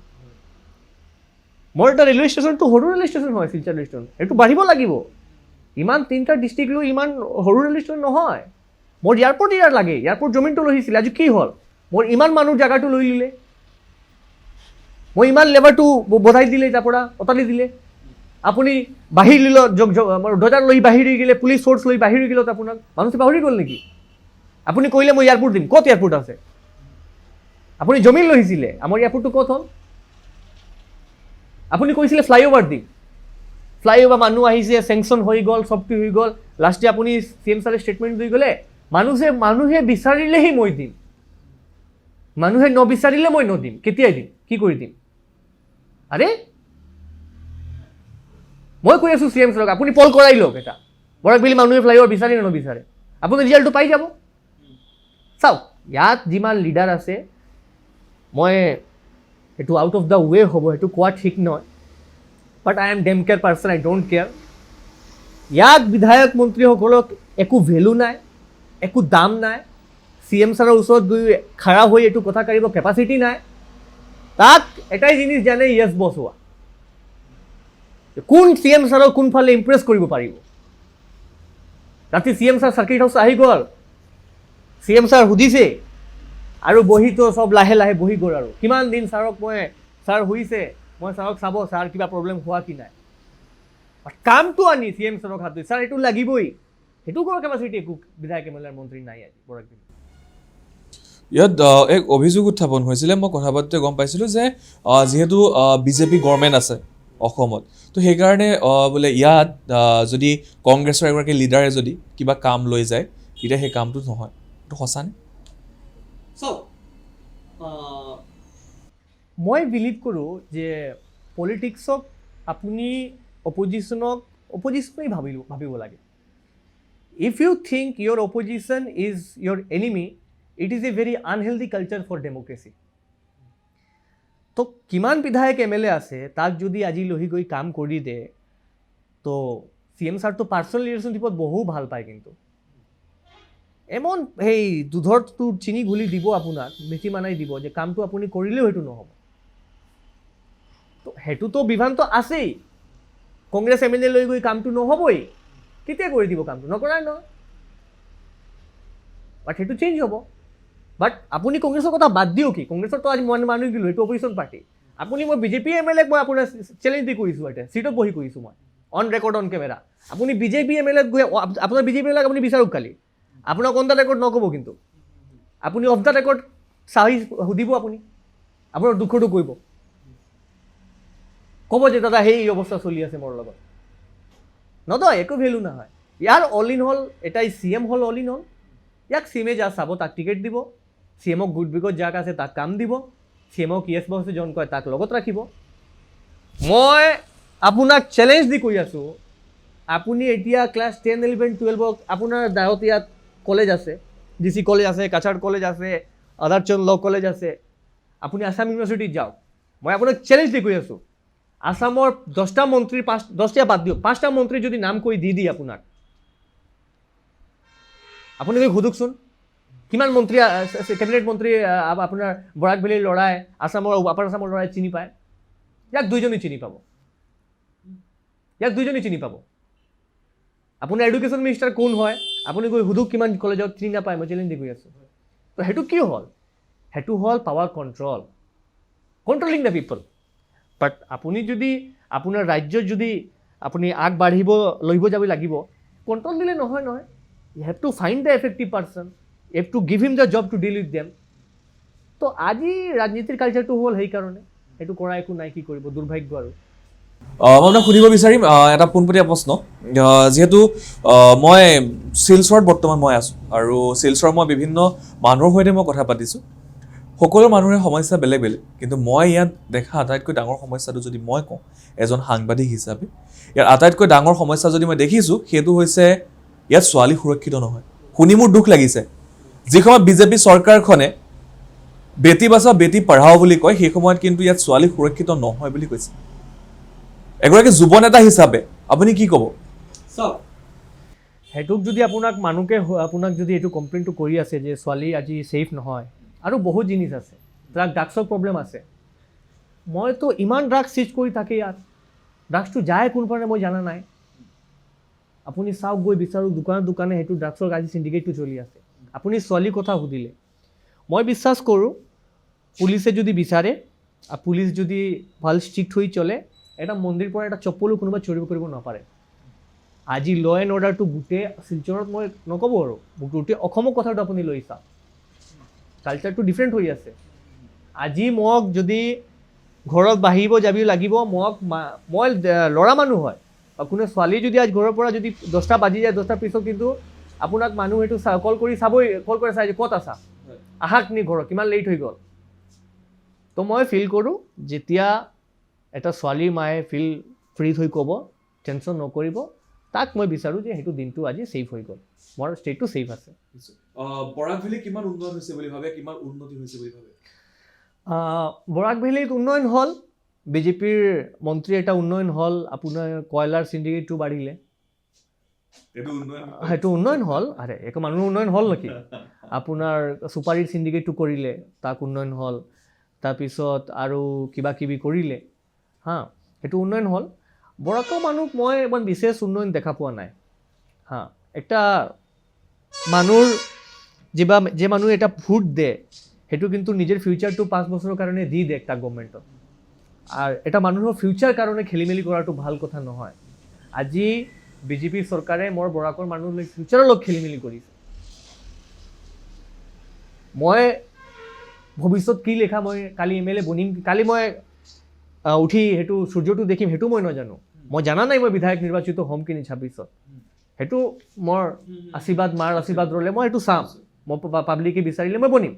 মোৰ এটা ৰেলৱে ষ্টেচনটো সৰু ৰেলৱে ষ্টেচন হয়, শিলচৰ ৰেলৱে ষ্টেচন, এইটো বাঢ়িব লাগিব। ইমান 3টা ডিষ্ট্ৰিক্ট লৈ ইমান সৰু ৰেলৱে ষ্টেচন নহয়। মোৰ এয়াৰপৰ্ট ইয়াৰ লাগে, এয়াৰপৰ্ট জমিনটো লৈছিলে, আজি কি হ'ল? মোৰ ইমান মানুহ জেগাটো লৈ লিলে, মই ইমান লেবাৰটো বধাই দিলে, তাৰ পৰা অতালি দিলে। আপুনি বাহিৰ লিল, দৰ্জাৰ লৈ বাহিৰ হৈ গ'লে, পুলিচ ফ'ৰ্চ লৈ বাহিৰ হৈ গ'লত, আপোনাক মানুহটো পাহৰি গ'ল নেকি? আপুনি কৈলে মই এয়াৰপৰ্ট দিম, ক'ত এয়াৰপৰ্ট আছে? আপুনি জমিন লৈছিলে, আমাৰ এয়াৰপৰ্টটো ক'ত হ'ল? আপুনি কৈছিলে ফ্লাইঅভাৰ দিম, ফ্লাইঅভাৰ মানুহ আহিছে, চেংচন হৈ গ'ল, চবটো হৈ গ'ল, লাষ্টে আপুনি CM ছাৰে ষ্টেটমেণ্ট দি গ'লে, মানুহে বিচাৰিলেহে মই দিম, মানুহে নবিচাৰিলে মই নদিম। কেতিয়াই দিম, কি কৰি দিম? আৰে মই কৈ আছোঁ CM ছাৰক, আপুনি পল কৰাই লওক এটা, বৰাক ভেলী মানুহে ফ্লাইঅভাৰ বিচাৰে নে নবিচাৰে, আপুনি ৰিজাল্টটো পাই যাব। চাওক, ইয়াত যিমান লিডাৰ আছে, মই এইটো আউট অফ দ্য ৱে হ'ব, সেইটো কোৱা ঠিক নহয়, but I am damn care person, I don't care. ইয়াত বিধায়ক মন্ত্ৰীসকলক একো ভেলু নাই, একো দাম নাই, CM ছাৰৰ ওচৰত গৈ খাৰা হৈ এইটো কথা কাঢ়িব কেপাচিটি নাই। তাক এটাই জিনিস জানে, য়েছ বছ হোৱা। কোন CM ছাৰক কোনফালে ইমপ্ৰেছ কৰিব পাৰিব। ৰাতি CM ছাৰ চাৰ্কিট হাউচ আহি গ'ল, CM ছাৰ সুধিছে আৰু বহিতো চব লাহে লাহে বহি গ'ল। আৰু কিমান দিন ছাৰক মই, ছাৰ শুইছে, মই ছাৰক চাব, ছাৰ কিবা প্ৰব্লেম হোৱা কি নাই, কামটো আনি CM ছাৰক হাত ছাৰ এইটো লাগিবই, সেইটো কৰা কেপাচিটি একো বিধায়ক MLA মন্ত্ৰী নাই আজি বৰাক ভেলী। ইয়াত এক অভিযোগ উত্থাপন হৈছিলে, মই কথা পাতোতে গম পাইছিলোঁ যে যিহেতু বিজেপি গভৰ্ণমেণ্ট আছে অসমত, তো সেইকাৰণে বোলে ইয়াত যদি কংগ্ৰেছৰ এগৰাকী লিডাৰে যদি কিবা কাম লৈ যায়, তেতিয়া সেই কামটো নহয়, এইটো সঁচানে? মই বিলিভ কৰোঁ যে পলিটিক্সক আপুনি অপজিশ্যনেই ভাবিব লাগে। If you think your opposition is your enemy, it is a very unhealthy culture for democracy. তো কিমান বিধায়ক MLA আছে, তাক যদি আজি লৈ গৈ কাম কৰি দে, তো CM ছাৰটো পাৰ্চনেল ৰিলেশ্যনশ্বিপত বহু ভাল পায়, কিন্তু এমন সেই দুধৰটো চিনি গুলি দিব আপোনাক, মিঠি মানাই দিব যে কামটো আপুনি কৰিলেও সেইটো নহ'ব। তো সেইটোতো বিভানটো আছেই, কংগ্ৰেছ MLA লৈ গৈ কামটো নহ'বই, কেতিয়া কৰি দিব কামটো? নকৰাই নহয়, বাট সেইটো চেঞ্জ হ'ব। বাট আপুনি কংগ্ৰেছৰ কথা বাদ দিও কি, কংগ্ৰেছৰতো আজি মই মানুহ দিলোঁ, এইটো অপজিশ্যন পাৰ্টি। আপুনি মই বিজেপি MLA মই আপোনাৰ চেলেঞ্জ দি কৰিছোঁ, এতিয়া চিটত বহি কৰিছোঁ মই, অন ৰেকৰ্ড অন কেমেৰা। আপুনি বিজেপি MLA গৈ আপোনাৰ বিজেপি MLA আপুনি বিচাৰক কালি, আপোনাক অন দ্য ৰেকৰ্ড নক'ব, কিন্তু আপুনি অফ দ্য ৰেকৰ্ড চাহি সুধিব, আপুনি আপোনাৰ দুখটো কৰিব, ক'ব যে দাদা সেই অৱস্থা চলি আছে মোৰ লগত, নদয় একো ভেলু নহয়। ইয়াৰ অল ইন হ'ল এটাই CM হ'ল, অল ইন হ'ল। ইয়াক CM যা চাব, তাক টিকেট দিব, CMক গুড বিগত যাক আছে তাক কাম দিব, CMক য়েছ বছ জন কয় তাক লগত ৰাখিব। মই আপোনাক চেলেঞ্জ দি কৈ আছোঁ, আপুনি এতিয়া ক্লাছ 10, 11, 12 আপোনাৰ দায়ত ইয়াত কলেজ আছে, DC কলেজ আছে, কাছাৰ কলেজ আছে, আদাৰচন্দ ল কলেজ আছে, আপুনি আছাম ইউনিভাৰ্চিটিত যাওক। মই আপোনাক চেলেঞ্জ দি কৈ আছোঁ, আছামৰ 10টা মন্ত্ৰীৰ 10টা বাদ দিয়ক, 5টা মন্ত্ৰী যদি নাম কৈ দি আপোনাক, আপুনি গৈ সোধকচোন কিমান মন্ত্ৰী, কেবিনেট মন্ত্ৰী আপোনাৰ বৰাক ভেলীৰ ল'ৰাই, আছামৰ আপাৰ আছামৰ ল'ৰাই চিনি পায়? ইয়াক দুইজনেই চিনি পাব, ইয়াক দুইজনেই চিনি পাব। আপোনাৰ এডুকেশ্যন মিনিষ্টাৰ কোন হয়, আপুনি গৈ সুধক কিমান কলেজত চিনি নাপায়, মই চেলেঞ্জ দি গৈ আছোঁ। তো সেইটো কি হ'ল? সেইটো হ'ল পাৱাৰ কণ্ট্ৰল। কণ্ট্ৰলিং দ্য পিপল। বাট আপুনি যদি আপোনাৰ ৰাজ্যত যদি আপুনি আগবাঢ়িব লৈ যাব লাগিব, কণ্ট্ৰল দিলে নহয়। You have to find the effective person, you have to give him the job to deal with them. তো আজি ৰাজনীতিৰ কালচাৰটো হ'ল সেইকাৰণে, সেইটো কৰা একো নাই, কি কৰিব, দুৰ্ভাগ্য আৰু। মই আপোনাক সুধিব বিচাৰিম এটা পোনপটীয়া প্ৰশ্ন। যিহেতু মই শিলচৰত বৰ্তমান মই আছোঁ, আৰু শিলচৰৰ মই বিভিন্ন মানুহৰ সৈতে মই কথা পাতিছোঁ। সকলো মানুহৰে সমস্যা বেলেগ বেলেগ, কিন্তু মই ইয়াত দেখা আটাইতকৈ ডাঙৰ সমস্যাটো যদি মই কওঁ এজন সাংবাদিক হিচাপে, ইয়াৰ আটাইতকৈ ডাঙৰ সমস্যা যদি মই দেখিছোঁ সেইটো হৈছে ইয়াত ছোৱালী সুৰক্ষিত নহয়। শুনি মোৰ দুখ লাগিছে। যি সময়ত বিজেপি চৰকাৰখনে বেটি বাচাও বেটি পঢ়াও বুলি কয়, সেই সময়ত কিন্তু ইয়াত ছোৱালী সুৰক্ষিত নহয় বুলি কৈছে। এগৰাকী যুৱ নেতা হিচাপে আপুনি কি ক'ব? সেইটোক যদি আপোনাক যদি এইটো কমপ্লেইনটো কৰি আছে যে ছোৱালী আজি ছেফ নহয়, আৰু বহুত জিনিস আছে, ড্ৰাগছৰ প্ৰব্লেম আছে। মইতো ইমান ড্ৰাগছ চিজ কৰি থাকে ইয়াত, ড্ৰাগছটো যায় কোনফালে মই জানা নাই। আপুনি চাওক, গৈ বিচাৰোঁ দোকানে সেইটো ড্ৰাগছৰ আজি চিণ্ডিকেটটো চলি আছে। আপুনি ছোৱালীৰ কথা সুধিলে, মই বিশ্বাস কৰোঁ পুলিচে যদি বিচাৰে, পুলিচ যদি ভাল ষ্ট্ৰিক্ট হৈ চলে, এটা মন্দিৰ পৰা এটা চপ্পলো কোনোবা চুৰি কৰিব নাপাৰে। আজি ল এণ্ড অৰ্ডাৰটো গোটেই শিলচৰত মই নক'ব আৰু, গোটেই অসমৰ কথাটো আপুনি লৈ চাওক, কালচাৰটো ডিফাৰেণ্ট হৈ আছে। আজি মোক যদি ঘৰত বাঢ়িব যাব লাগিব, মই ল'ৰা মানুহ হয়, কোনো ছোৱালী যদি আজি ঘৰৰ পৰা যদি 10টা বাজি যায়, 10টাৰ পিছত কিন্তু আপোনাক মানুহ সেইটো কল কৰি চাই যে ক'ত আছা, আহাক নি ঘৰত, কিমান লেট হৈ গ'ল। তো মই ফিল কৰোঁ যেতিয়া এটা ছোৱালীৰ মায়ে ফ্ৰী হৈ ক'ব, টেনশ্যন নকৰিব, তাক মই বিচাৰোঁ যে সেইটো দিনটো আজি ছেফ হৈ গ'ল, মোৰ ষ্টেটটো ছেফ আছে। বৰাক ভেলী কিমান উন্নত হৈছে বুলি ভাবে, কিমান উন্নতি হৈছে বুলি ভাবে? বৰাক ভেলীত উন্নয়ন হ'ল, বিজেপিৰ মন্ত্ৰী এটা উন্নয়ন হ'ল, আপোনাৰ কয়লাৰ চিণ্ডিকেটটো বাঢ়িলে, সেইটো উন্নয়ন হ'ল। আৰে একো মানুহৰ উন্নয়ন হ'ল নেকি? আপোনাৰ চুপাৰীৰ চিণ্ডিকেটটো কৰিলে, তাক উন্নয়ন হ'ল। তাৰপিছত আৰু কিবা কিবি কৰিলে, সেইটো উন্নয়ন হ'ল। বৰাকৰ মানুহক মই ইমান বিশেষ উন্নয়ন দেখা পোৱা নাই। একটা মানুহৰ যে মানুহ এটা ভোট দিয়ে, সেইটো কিন্তু নিজৰ ফিউচাৰটো 5 বছৰৰ কাৰণে দি দিয়ে একটা গভৰ্ণমেণ্টত। আৰু এটা মানুহৰ ফিউচাৰ কাৰণে খেলি মেলি কৰাটো ভাল কথা নহয়। আজি বিজেপি চৰকাৰে মোৰ বৰাকৰ মানুহৰ ফিউচাৰৰ লগত খেলি মেলি কৰিছে। মই ভৱিষ্যত কি লেখা, মই কালি MLA বনিম, কালি মই উঠি সেইটো সূৰ্যটো দেখিম, সেইটো মই নাজানো। মই জানা নাই মই বিধায়ক নিৰ্বাচিত হ'ম কি 26ত, সেইটো মোৰ আশীৰ্বাদ, মাৰ আশীৰ্বাদ ৰ'লে মই সেইটো চাম, মই পাব্লিকে বিচাৰিলে মই বনিম।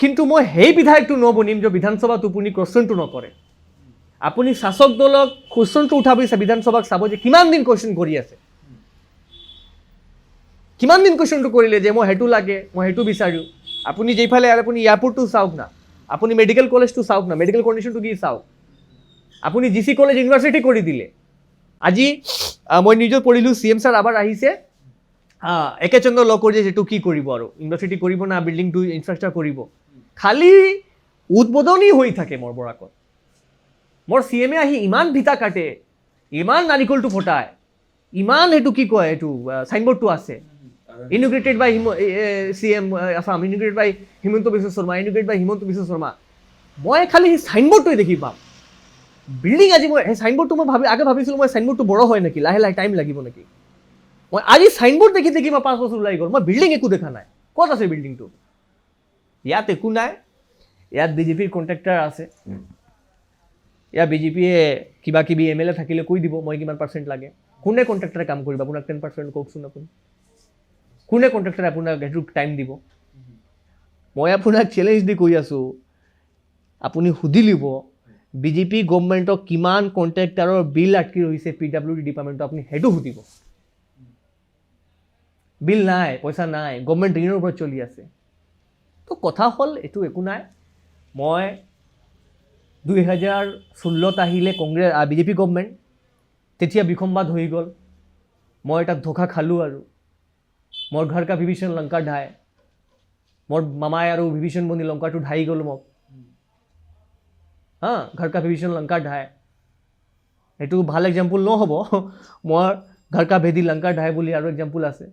কিন্তু মই সেই বিধায়কটো নবনিম যে বিধানসভাত আপুনি কুৱেশ্যনটো নকৰে। আপুনি শাসক দলক কুৱেশ্যনটো উঠাব, বিধানসভাক চাব যে কিমান দিন কুৱেশ্যন কৰি আছে, কিমান দিন কুৱেশ্যনটো কৰিলে যে মই সেইটো লাগে, মই সেইটো বিচাৰোঁ। আপুনি যেইফালে আপুনি এয়াৰপৰ্টটো চাওক না, আপুনি মেডিকেল কলেজটো চাওক না, মেডিকেল কণ্ডিশ্যনটো কি চাওক। আপুনি GC কলেজ ইউনিভাৰ্চিটি কৰি দিলে। আজি মই নিজে পঢ়িলোঁ, CM ছাৰ আবাৰ আহিছে, একে চন্দ্ৰ লগ কৰি যে এইটো কি কৰিব আৰু, ইউনিভাৰ্চিটি কৰিব না বিল্ডিংটো ইনফ্ৰাষ্ট্ৰাকচাৰ কৰিব, খালি উদ্বোধনী হৈ থাকে মোৰ বৰাকত। মোৰ CM আহি ইমান ভিতা কাটে, ইমান নাৰিকলটো ফটায়, ইমান সেইটো কি কয়, এইটো চাইনবোৰ্ডটো আছে, ইনোগ্ৰেটেড বাই CM আসাম, ইনোগ্ৰেটেড বাই হিমন্ত বিশ্ব শৰ্মা, ইনোগ্ৰেটেড বাই হিমন্ত বিশ্ব শৰ্মা। মই খালি সেই চাইনবোৰ্ডটোৱে দেখি পাম। বিল্ডিং আজি মই সেই চাইনবোৰ্ডটো মই আগে ভাবিছিলোঁ মই চাইনবোৰ্ডটো বড় হয় নেকি, লাহে লাহে টাইম লাগিব নেকি। মই আজি চাইনবোৰ্ড দেখি মই 5 বছৰ ওলাই গ'ল, মই বিল্ডিং একো দেখা নাই। ক'ত আছে বিল্ডিংটো? ইয়াত একো নাই, ইয়াত বিজেপিৰ কণ্ট্ৰেক্টাৰ আছে। ইয়াত বিজেপিয়ে কিবা কিবি MLA থাকিলে কৈ দিব মই কিমান % লাগে। কোনে কণ্ট্ৰেক্টাৰে কাম কৰিব, আপোনাক 10% কওকচোন আপুনি। কোনে কণ্ট্ৰেক্টাৰে আপোনাক সেইটো টাইম দিব? মই আপোনাক চেলেঞ্জ দি কৈ আছোঁ, আপুনি সুধি লিব বিজেপি গভৰ্ণমেণ্টক কিমান কণ্ট্ৰেক্টাৰৰ বিল আটকি ৰহিছে PWD ডিপাৰ্টমেণ্টত, আপুনি সেইটো সুধিব। বিল নাই, পইচা নাই, গভৰ্ণমেণ্ট ঋণৰ ওপৰত চলি আছে। তো কথা হ'ল এইটো একো নাই। মই 2016 আহিলে বিজেপি গভৰ্ণমেণ্ট, তেতিয়া বিসম্বাদ হৈ গ'ল, মই এটা ধোকা খালোঁ আৰু মোৰ ঘৰ কা বিভীষণ লংকা ঢাই, মোৰ মামাই আৰু বিভীষণ বনি লংকাটো ঢাই গ'ল মোক। ঘৰ কা বিভীষণ লংকা ঢাই, এইটো ভাল এক্সাম্পল নহ'ব, মোৰ ঘৰ কা ভেদি লংকা ঢাই বুলি আৰু এক্সাম্পল আছে।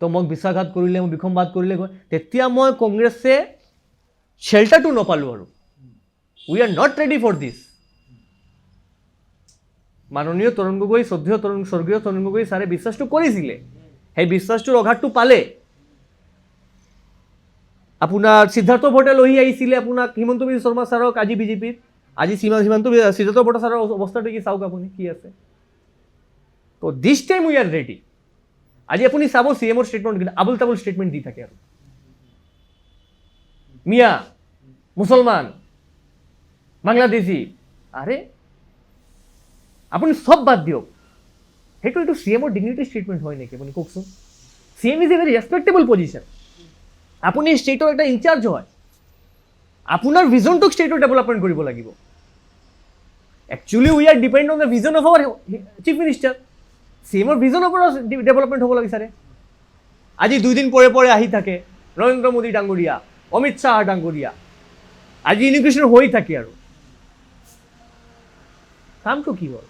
তো মোক বিশ্বাসঘাত কৰিলে, মোক বিসম্বাদ কৰিলে, তেতিয়া মই কংগ্ৰেছে শ্বেল্টাৰটো নাপালোঁ আৰু we are not ready for this. মাননীয় তৰুণ গগৈ, শ্ৰদ্ধেয় স্বৰ্গীয় তৰুণ গগৈ ছাৰে বিশ্বাসটো কৰিছিলে, সেই বিশ্বাসটোৰ অঘাতটো পালে। আপোনাৰ সিদ্ধাৰ্থ ভট্টে লৈ আহিছিলে আপোনাক হিমন্ত বিশ্ব শৰ্মা ছাৰক আজি বিজেপিত, আজি সিদ্ধাৰ্থ ভট্ট ছাৰৰ অৱস্থাটো কি চাওক আপুনি কি আছে। তো দিছ টাইম উই আৰ ৰেডি। আজি আপুনি চাব CM ষ্টেটমেণ্ট আবুল তাবুল ষ্টেটমেণ্ট দি থাকে আৰু মিয়া মুছলমান বাংলাদেশী, আৰে আপুনি সব বাদ দিয়ক, সেইটো এইটো CM ডিগনিটি ষ্টেটমেণ্ট হয় নেকি আপুনি কওকচোন। CM is a very respectable position. আপুনি ষ্টেটৰ এটা ইনচাৰ্জ হয়, আপোনাৰ ভিজনটোক ষ্টেটৰ ডেভেলপমেণ্ট কৰিব লাগিব। Actually we are depend on the vision of our chief minister. CM ভিজনৰ পৰা ডেভেলপমেণ্ট হ'ব লাগিছে। আজি 2 দিন পৰে আহি থাকে নৰেন্দ্ৰ মোদী ডাঙৰীয়া, অমিত শ্বাহ ডাঙৰীয়া, আজি ইনিগ্ৰেশ্যন হৈ থাকে আৰু কামটো কি হ'ল?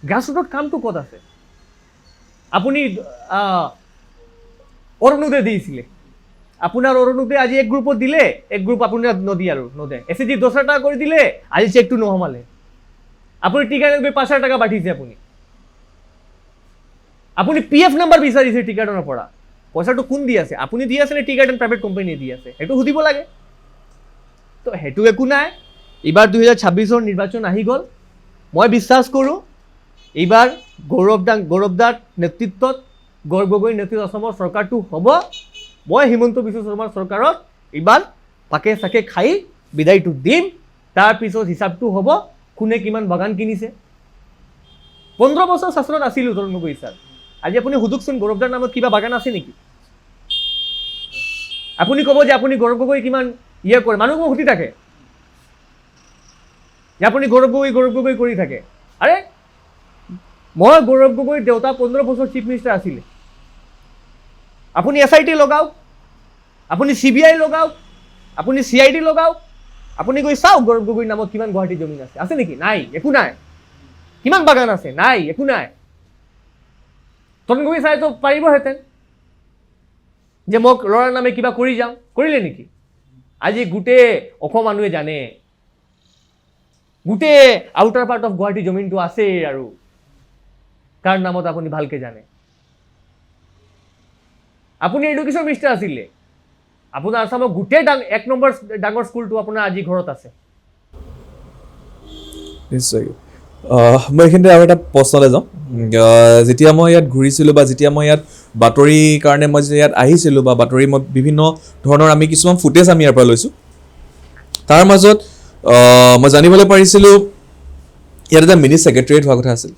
গ্ৰাছৰুটত কামটো ক'ত আছে? আপুনি অৰুণোদয় দিছিলে, আপোনাৰ অৰুণোদয় আজি এক গ্ৰুপত দিলে, এক গ্ৰুপ আপোনাৰ নদে SHG 10,000 টাকা কৰি দিলে, আজি চেকটো নসমালে। আপুনি টিকাটত গৈ 5,000 টাকা বাঢ়িছে। আপুনি PF নাম্বাৰ বিচাৰিছে টিকাটনৰ পৰা, পইচাটো কোন দি আছে? আপুনি দি আছে নে টিকাটন প্ৰাইভেট কোম্পানীয়ে দি আছে? সেইটো সুধিব লাগে। তো সেইটো একো নাই। এইবাৰ 2026 নিৰ্বাচন আহি গ'ল। মই বিশ্বাস কৰোঁ এইবাৰ গৌৰৱ দাৰ নেতৃত্বত, গৌৰৱ গগৈৰ নেতৃত্বত অসমৰ চৰকাৰটো হ'ব। মই হিমন্ত বিশ্ব শৰ্মাৰ চৰকাৰত এইবাৰ পাকে চাকে খাই বিদায়টো দিম। তাৰপিছত হিচাপটো হ'ব কোনে কিমান বাগান কিনিছে। 15 বছৰ শাসনত আছিলোঁ তৰুণ গগৈ ছাৰ। আজি আপুনি সুধকচোন গৌৰৱ দাৰ নামত কিবা বাগান আছে নেকি? আপুনি ক'ব যে আপুনি গৌৰৱ গগৈ কিমান কৰে, মানুহ মোক সুধি থাকে যে আপুনি গৌৰৱ গগৈ কৰি থাকে। আৰে মই গৌৰৱ গগৈৰ দেউতা 15 বছৰ চিফ মিনিষ্টাৰ আছিলে। আপুনি SIT লগাওক, আপুনি CBI লগাওক, আপুনি CID লগাওক, আপুনি গৈ চাওক গৌৰৱ গগৈৰ নামত কিমান গুৱাহাটী জমিন আছে নেকি? নাই, একো নাই। কিমান বাগান আছে? নাই, একো নাই। তৰুণ গগৈ ছাৰেতো পাৰিবহেঁতেন যে মোক ল'ৰাৰ নামে কিবা কৰি যাওঁ, কৰিলে নেকি? আজি গোটেই অসম মানুহে জানে, গোটেই আউটাৰ পাৰ্ট অফ গুৱাহাটী জমিনটো আছে আৰু কাৰ নামত আপুনি ভালকে জানে। আপুনি এডুকেশ্যন মিনিষ্টাৰ আছিলে, আপোনাৰ আসামৰ গোটেই 1 নম্বৰ ডাঙৰ স্কুলটো আপোনাৰ আজি ঘৰত আছে। নিশ্চয়। মই এইখিনিতে আৰু এটা প্ৰশ্নলৈ যাওঁ। যেতিয়া মই ইয়াত ঘূৰিছিলোঁ বা যেতিয়া মই ইয়াত বাতৰিৰ কাৰণে মই যেতিয়া ইয়াত আহিছিলোঁ বা বাতৰি মই বিভিন্ন ধৰণৰ আমি কিছুমান ফুটেজ আমি ইয়াৰ পৰা লৈছোঁ, তাৰ মাজত মই জানিবলৈ পাৰিছিলোঁ ইয়াত এটা মিনি ছেক্ৰেটেৰিয়েট হোৱা কথা আছিল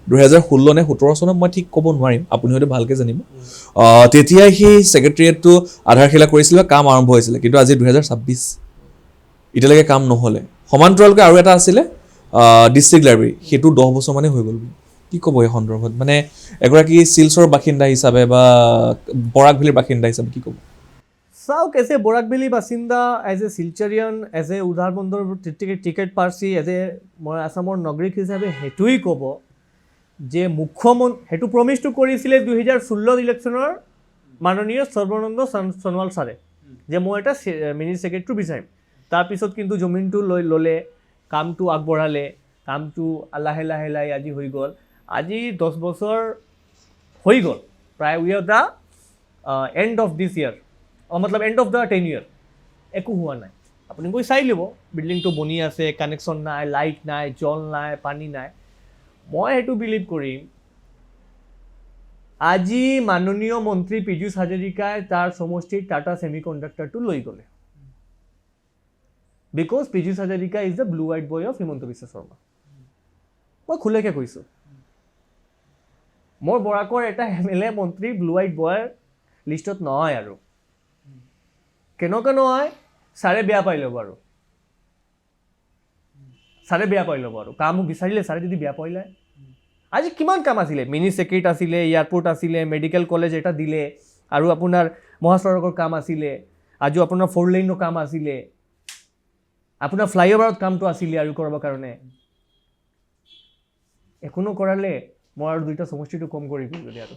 2016 নে 17 চনত, মই ঠিক ক'ব নোৱাৰিম, আপুনি হয়তো ভালকৈ জানিব। তেতিয়াই সেই ছেক্ৰেটেৰিয়েটটো আধাৰশিলা কৰিছিল বা কাম আৰম্ভ হৈছিলে, কিন্তু আজি 2026 এতিয়ালৈকে কাম নহ'লে। সমান্তৰালকৈ আৰু এটা আছিলে ডিষ্ট্ৰিক্ট লাইব্ৰেৰী, সেইটো 10 বছৰ মানে হৈ গ'ল। কি ক'ব এই সন্দৰ্ভত? মানে এগৰাকী শিলচৰৰ বাসিন্দা হিচাপে বা বৰাক ভেলীৰ বাসিন্দা হিচাপে কি ক'ব? চাওক, এজ এ বৰাক ভেলী বাসিন্দা, as a Silcharian, as a Udharbond ticket পাৰ্চি, এজ এ মই আসামৰ নাগৰিক হিচাপে সেইটোৱেই ক'ব যে মুখ্যমন্ত্ৰী সেইটো প্ৰমিছটো কৰিছিলে 2016 ইলেকশ্যনৰ মাননীয় সৰ্বানন্দ সোণোৱাল ছাৰে যে মই এটা মিনি ছেক্ৰেটেৰী বিচাৰিম। তাৰপিছত কিন্তু জমিনটো ল'লে, কামটো আগবঢ়ালে, কামটো লাহে লাহে আজি হৈ গ'ল। আজি 10 বছৰ হৈ গ'ল প্ৰায়। We are the end of this year, মতলব এণ্ড অফ দ্য 10 ইয়াৰ, একো হোৱা নাই। আপুনি গৈ চাই ল'ব, বিল্ডিংটো বনি আছে, কানেকশ্যন নাই, লাইট নাই, জল নাই, পানী নাই। মই সেইটো বিলিভ কৰিম আজি মাননীয় মন্ত্ৰী পীযুষ হাজৰিকাই তাৰ সমষ্টিৰ টাটা ছেমি কণ্ডাক্টৰটো লৈ গ'লে, because Piyush Hazarika is the blue white boy of Himanta Biswa Sarma. মই খোলাকে কৈছোঁ, মোৰ বৰাকৰ এটা MLA মন্ত্ৰী ব্লু হোৱাইট বয়ৰ লিষ্টত নহয়। আৰু কেনেকৈ নহয়, ছাৰে বেয়া পাই ল'ব আৰু ছাৰে বেয়া পাই ল'ব আৰু কাম বিচাৰিলে ছাৰে যদি বেয়া পাই লয়। আজি কিমান কাম আছিলে, মিনি ছেক্ৰেট আছিলে, এয়াৰপৰ্ট আছিলে, মেডিকেল কলেজ এটা দিলে, আৰু আপোনাৰ মহাসড়কৰ কাম আছিলে, আজি আপোনাৰ 4 লেনৰ কাম আছিলে, আপোনাৰ ফ্লাইঅভাৰত কামটো আছিলে আৰু কৰিবৰ কাৰণে একো নকৰালে। মই আৰু 2টা সমষ্টিটো কম কৰি দিলোঁ যদি, আৰু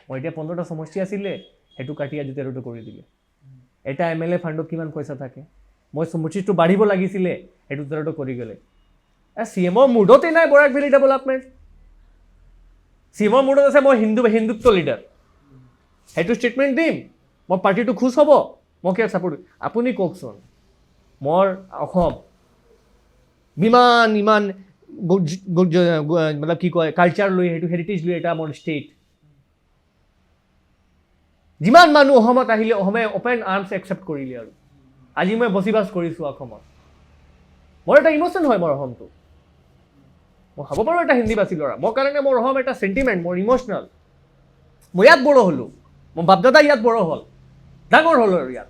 মই এতিয়া 15টা সমষ্টি আছিলে সেইটো কাটি আজি 13টো কৰি দিলে। এটা MLA ফাণ্ডত কিমান পইচা থাকে, মই সমষ্টিটো বাঢ়িব লাগিছিলে, সেইটো তৰটো কৰি গ'লে। CMৰ মুডতেই নাই বৰাক ভেলী ডেভেলপমেণ্ট। CMৰ মুডত আছে মই হিন্দুত্ব লিডাৰ, সেইটো ষ্টেটমেণ্ট দিম, মই পাৰ্টিটো খুচ হ'ব, মই কিয় ছাপোৰ্ট। আপুনি কওকচোন, মোৰ অসম ইমান মানে কি কয় কালচাৰ লৈ, সেইটো হেৰিটেজ লৈ এটা মোৰ ষ্টেট। যিমান মানুহ অসমত আহিলে অসমে অপেন আৰ্মছ একচেপ্ট কৰিলে। আৰু আজি মই বসবাস কৰিছোঁ অসমত, মোৰ এটা ইম'চন হয় মোৰ অসমটো। মই হ'ব পাৰোঁ এটা হিন্দীভাষী ল'ৰা, মোৰ কাৰণে মোৰ অসম এটা চেণ্টিমেণ্ট, মোৰ ইম'চনেল। মই ইয়াত বড়ো হ'লোঁ, মোৰ বাপদাদা ইয়াত বড়ো হ'ল, ডাঙৰ হ'ল আৰু ইয়াত।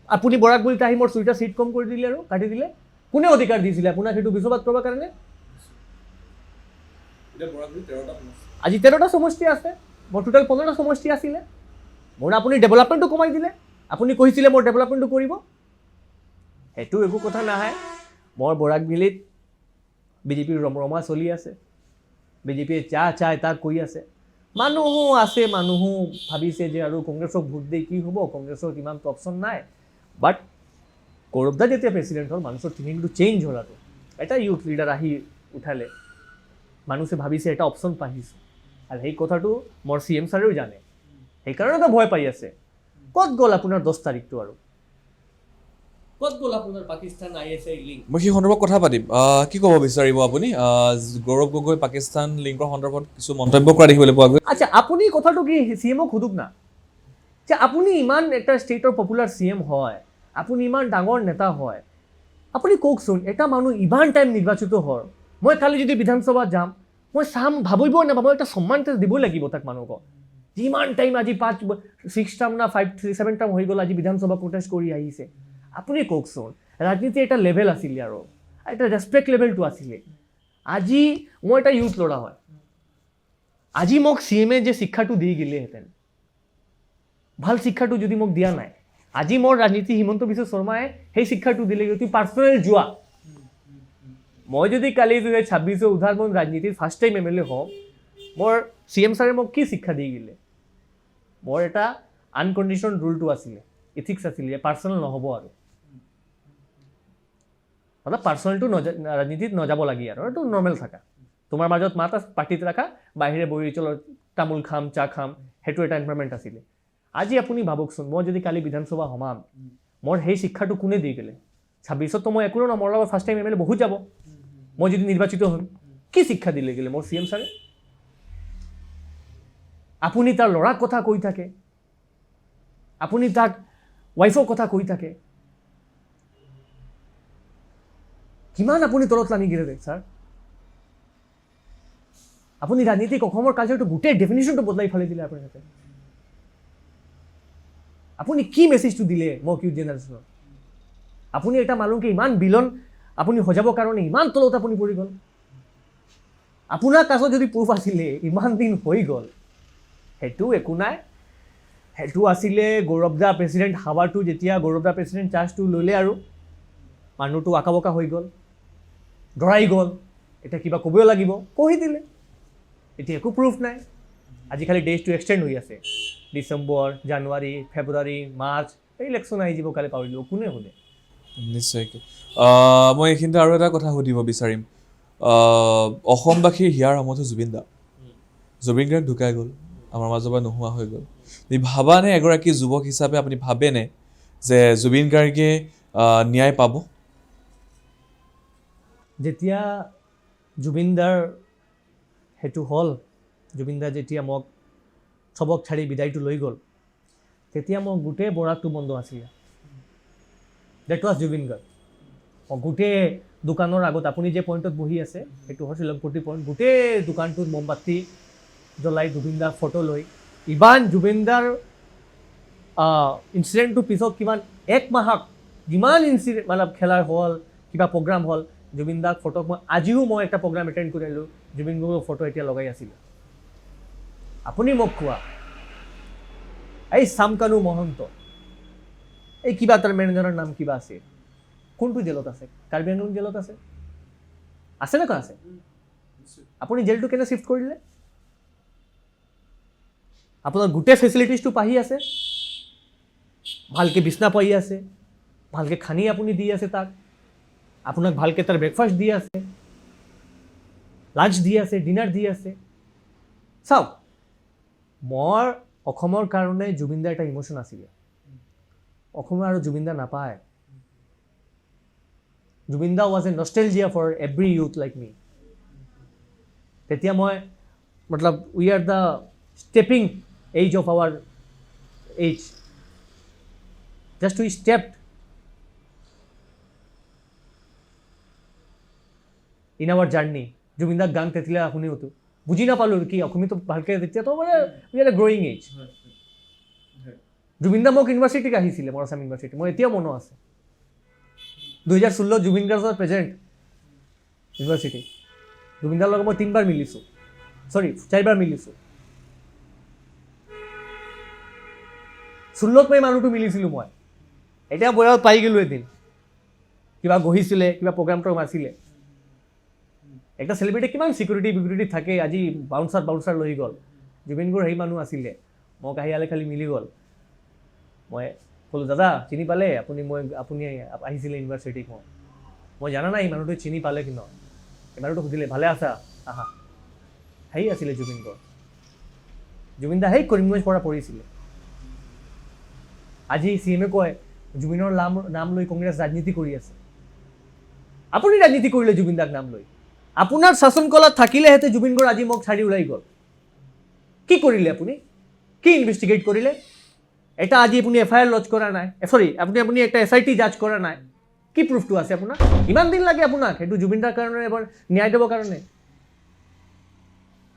আপুনি বৰাক ভেলীত আহি মোৰ 4টা চিট কম কৰি দিলে আৰু কাটি দিলে। কোনে অধিকাৰ দিছিলে আপোনাক সেইটো বিশ্ববাদ কৰিবৰ কাৰণে? আজি 13টা সমষ্টি আছে, মোৰ টোটেল 15টা সমষ্টি আছিলে। মোৰ আপুনি ডেভেলপমেণ্টটো কমাই দিলে, আপুনি কৈছিলে মোৰ ডেভেলপমেণ্টটো কৰিব, সেইটো একো কথা নাহে। মোৰ বৰাক ভেলীত বিজেপিৰ ৰমৰমা চলি আছে, বিজেপিয়ে চাই তাক কৈ আছে। মানুহো আছে, মানুহো ভাবিছে যে আৰু কংগ্ৰেছক ভোট দি কি হ'ব, কংগ্ৰেছৰ কিমানটো অপশ্যন নাই। বাট গৌৰৱদা যেতিয়া প্ৰেচিডেণ্ট হ'ল, মানুহৰ থিংকিংটো চেঞ্জ হ'ল। আৰু এটা ইউথ লিডাৰ আহি উঠালে, মানুহে ভাবিছে এটা অপশ্যন পাইছোঁ। আৰু সেই কথাটো মোৰ CM ছাৰেও জানে, সেইকাৰণেতো ভয় পাই আছে। ক'ত গ'ল আপোনাৰ 10 তাৰিখটো? আৰু ক'ত গ'ল আপোনাৰ পাকিস্তান ISI লিংক? মই সেই সন্দৰ্ভত কথা পাতিম। কি ক'ব বিচাৰিব আপুনি? গৌৰৱ গগৈ পাকিস্তান লিংকৰ সন্দৰ্ভত কিছু মন্তব্য কৰা দেখিবলৈ পোৱা গৈ। আচ্ছা, আপুনি কথাটো কি CMক সোধক না, যে আপুনি ইমান এটা ষ্টেটৰ পপুলাৰ CM হয়, আপুনি ইমান ডাঙৰ নেতা হয়, আপুনি কওকচোন এটা মানুহ ইমান টাইম নিৰ্বাচিত হয়, মই কালি যদি বিধানসভাত যাম, মই চাম, ভাবিব নাভাবো, এটা সন্মান দিবই লাগিব তাক মানুহক। যিমান টাইম আজি 6 টাৰ্ম না 7 টাৰ্ম হৈ গ'ল, আজি বিধানসভা প্ৰটেষ্ট কৰি আহিছে। আপুনি কওকচোন, ৰাজনীতি এটা লেভেল আছিলে, আৰু এটা ৰেচপেক্ট লেভেলটো আছিলে। আজি মই এটা ইউথ ল'ৰা হয়, আজি মোক CMে যে শিক্ষাটো দি গ'লেহেঁতেন, ভাল শিক্ষাটো যদি মোক দিয়া নাই, আজি মোৰ ৰাজনীতি হিমন্ত বিশ্ব শৰ্মাই সেই শিক্ষাটো দিলে, তুই পাৰ্চনেল যোৱা। মই যদি কালি 2026 উদাহৰণ ৰাজনীতিৰ ফাৰ্ষ্ট টাইম MLA হওঁ, মোৰ CM ছাৰে মোক কি শিক্ষা দি গ'লে? মোৰ এটা আনকণ্ডিশ্যন ৰুলটো আছিলে, ইথিক্স আছিলে, পাৰ্চনেল নহ'ব। আৰু মানে পাৰ্চনেলটো ৰাজনীতিত নযাব লাগে, আৰু এইটো নৰ্মেল থাকা, তোমাৰ মাজত মাত পাৰ্টিত ৰাখা, বাহিৰে বহি চল তামোল খাম, চাহ খাম, সেইটো এটা এনভাইৰমেণ্ট আছিলে। আজি আপুনি ভাবকচোন, মই যদি কালি বিধানসভা সোমাম, মোৰ সেই শিক্ষাটো কোনে দি গ'লে? 26তো মই একো নহয়, মোৰ লগত ফাৰ্ষ্ট টাইম MLA বহুত যাব। মই যদি নিৰ্বাচিত হ'ম, কি শিক্ষা দিলে গ'লে মোৰ CM ছাৰে? আপুনি তাৰ ল'ৰাৰ কথা কৈ থাকে, আপুনি তাক ৱাইফৰ কথা কৈ থাকে, কিমান আপুনি তলত নামি গ'লে ছাৰ? আপুনি ৰাজনীতিক অসমৰ কালচাৰটো গোটেই ডেফিনেশ্যনটো বদলাই ফেলাই দিলে আপোনাৰ তাতে। আপুনি কি মেছেজটো দিলে মোক ইউথ জেনেৰেশ্যনত? আপুনি এটা মানুহকে ইমান বিলন আপুনি সজাবৰ কাৰণে ইমান তলত আপুনি পৰি গ'ল। আপোনাৰ কাছত যদি প্ৰুফ আছিলে, ইমান দিন হৈ গ'ল, সেইটো একো নাই। সেইটো আছিলে গৌৰৱদা প্ৰেচিডেণ্ট হাৱাটো, যেতিয়া গৌৰৱদা প্ৰেচিডেণ্ট চাৰ্জটো ল'লে, আৰু মানুহটো আঁকা বকা হৈ গ'ল, ডৰাই গ'ল, এতিয়া কিবা ক'বই লাগিব, কৈ দিলে। এতিয়া একো প্ৰুফ নাই। আজিকালি ডেজটো এক্সটেণ্ড হৈ আছে, ডিচেম্বৰ, জানুৱাৰী, ফেব্ৰুৱাৰী, মাৰ্চ, ইলেকশ্যন আহি যাব, কালি পাহৰিলোঁ, কোনে সোধে? নিশ্চয়কৈ। মই এইখিনিতে আৰু এটা কথা সুধিব বিচাৰিম। অসমবাসীৰ হিয়াৰ আমঠু জুবিন দা, জুবিন গাৰ্গ ঢুকাই গ'ল, আমাৰ মাজৰ পৰা নোহোৱা হৈ গ'ল। তুমি ভাবানে, এগৰাকী যুৱক হিচাপে আপুনি ভাবেনে যে জুবিন গাৰ্গে ন্যায় পাব? যেতিয়া জুবিনদাৰ সেইটো হ'ল, জুবিনদা যেতিয়া মোক চবক ছাড়ি বিদায়টো লৈ গ'ল, তেতিয়া মোৰ গোটেই বৰাকটো বন্ধ আছিলে। That was Zubeen Garg. গোটেই দোকানৰ আগত আপুনি যে পইণ্টত বহি আছে, সেইটো হ'ল শিলংপট্টি পইণ্ট, গোটেই দোকানটোত মমবাতি জ্বলাই জুবিনদাৰ ফটো লৈ, ইমান জুবিনদাৰ ইনচিডেণ্টটোৰ পিছত কিমান 1 মাহত যিমান ইনচিডেণ্ট মানে খেলাৰ হ'ল, কিবা প্ৰগ্ৰাম হ'ল, জুবিনদাৰ ফটোক আজিও মই এটা প্ৰগ্ৰাম এটেণ্ড কৰিলোঁ, জুবিন গাৰ্গৰ ফটো এতিয়া লগাই আছিলে। আপুনি মোক কোৱা, এই চামকানু মহন্ত, এই কিবা তাৰ মেনেজাৰৰ নাম কিবা আছে, কোনটো জেলত আছে? কাৰ্বি আংলং জেলত আছে, আছে নে আছে? আপুনি জেলটো কেনে চিফ্ট কৰিলে? আপোনাৰ গোটেই ফেচিলিটিজটো পাহি আছে, ভালকৈ বিচনা পাহি আছে, ভালকৈ খানি আপুনি দি আছে তাক, আপোনাক ভালকৈ তাৰ ব্ৰেকফাষ্ট দি আছে, লাঞ্চ দি আছে, ডিনাৰ দি আছে। চাওক, মোৰ অসমৰ কাৰণে জুবিন দাৰ এটা ইম'শ্যন আছিলে। অসমে আৰু জুবিন দা নাপায়। Zubeen da was a nostalgia for every youth like me. তেতিয়া মই মতলব we are the stepping age of our age. Just we stepped in our journey. জুবিনদাক গান তেতিয়ালে আপুনি হতো বুজি নাপালো কি অসমীয়া তো ভালকে তেতিয়া তো মানে we are a growing age. জুবিনদা মোক ইউনিভাৰ্চিটিত আহিছিলে, মোৰ আছাম ইউনিভাৰ্চিটি, মোৰ এতিয়া মনত আছে। 2016 জুবিন গাৰ্গৰ প্ৰেজেণ্ট ইউনিভাৰ্চিটি। জুবিনদাৰ লগত মই 3 বাৰ মিলিছোঁ, 4 বাৰ মিলিছোঁ। 16ত মই মানুহটো মিলিছিলোঁ মই। এতিয়া বয়সত পাই গ'লোঁ এদিন, কিবা গঢ়িছিলে, কিবা প্ৰগ্ৰামটো আছিলে। একটা চেলিব্ৰিটি কিমান চিকিউৰিটি থাকে, আজি বাউন্সাৰ লৈ গ'ল। জুবিন গাৰ্গ সেই মানুহ আছিলে, মোক আহি আলে খালি মিলি গ'ল। মই ক'লোঁ দাদা চিনি পালে আপুনি? আপুনি আহিছিলে ইউনিভাৰ্চিটিত। মই জানা নাই এই মানুহটো চিনি পালে কিন্তু। এই মানুহটো সুধিলে ভালে আছা, আহা। সেই আছিলে জুবিন গাৰ্গ। জুবিন দা সেই কৰিমগঞ্জ পৰা পঢ়িছিলে। আজি CM কয় জুবিনৰ নাম লৈ কংগ্ৰেছ ৰাজনীতি কৰি আছে। আপুনি ৰাজনীতি কৰিলে জুবিন দাক নাম লৈ? আপোনাৰ শাসন কলাত থাকিলেহেঁতে জুবিন গাৰ্গ আজি মোক ছাড়ি ওলাই গ'ল। কি কৰিলে আপুনি? কি ইনভেষ্টিগেট কৰিলে? এটা আজি আপুনি FIR লঞ্চ কৰা নাই, আপুনি এটা SIT জাজ কৰা নাই। কি প্ৰুফটো আছে আপোনাৰ? ইমান দিন লাগে আপোনাক সেইটো জুবিন দাৰ কাৰণে এবাৰ ন্যায় দিবৰ কাৰণে?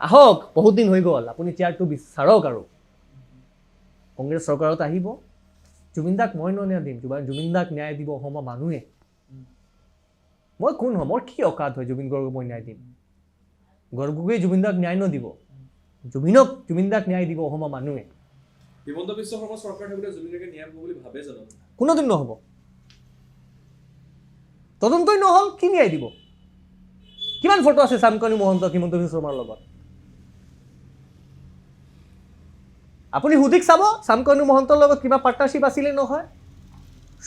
আহক, বহুত দিন হৈ গ'ল, আপুনি চেয়াৰটো বিচাৰক আৰু কংগ্ৰেছ চৰকাৰত আহিব। জুবিন দাক মই ন্যায় দিম, জুবিন দাক ন্যায় দিব অসমৰ মানুহে। মই কোন হয়? মোৰ কি অকাত হয় জুবিন গাৰ্গক মই ন্যায় দিম? গৰ্গকে জুবিন দাক ন্যায় নদিব, জুবিন দাক ন্যায় দিব অসমৰ মানুহে। হিমন্ত বিশ্ব শৰ্মা চৰকাৰ থাকোঁতে জুবিন গাৰ্গে ন্যায় হ'ব বুলি ভাবে জানো? কোনোদিন নহ'ব। তদন্তই নহ'ল, কি ন্যায় দিব? কিমান ফটো আছে চামকানু মহন্ত হিমন্ত বিশ্ব শৰ্মাৰ লগত? আপুনি সুধিক চাব চামকানু মহন্তৰ লগত কিবা পাৰ্টনাৰশ্বিপ আছিলে নহয়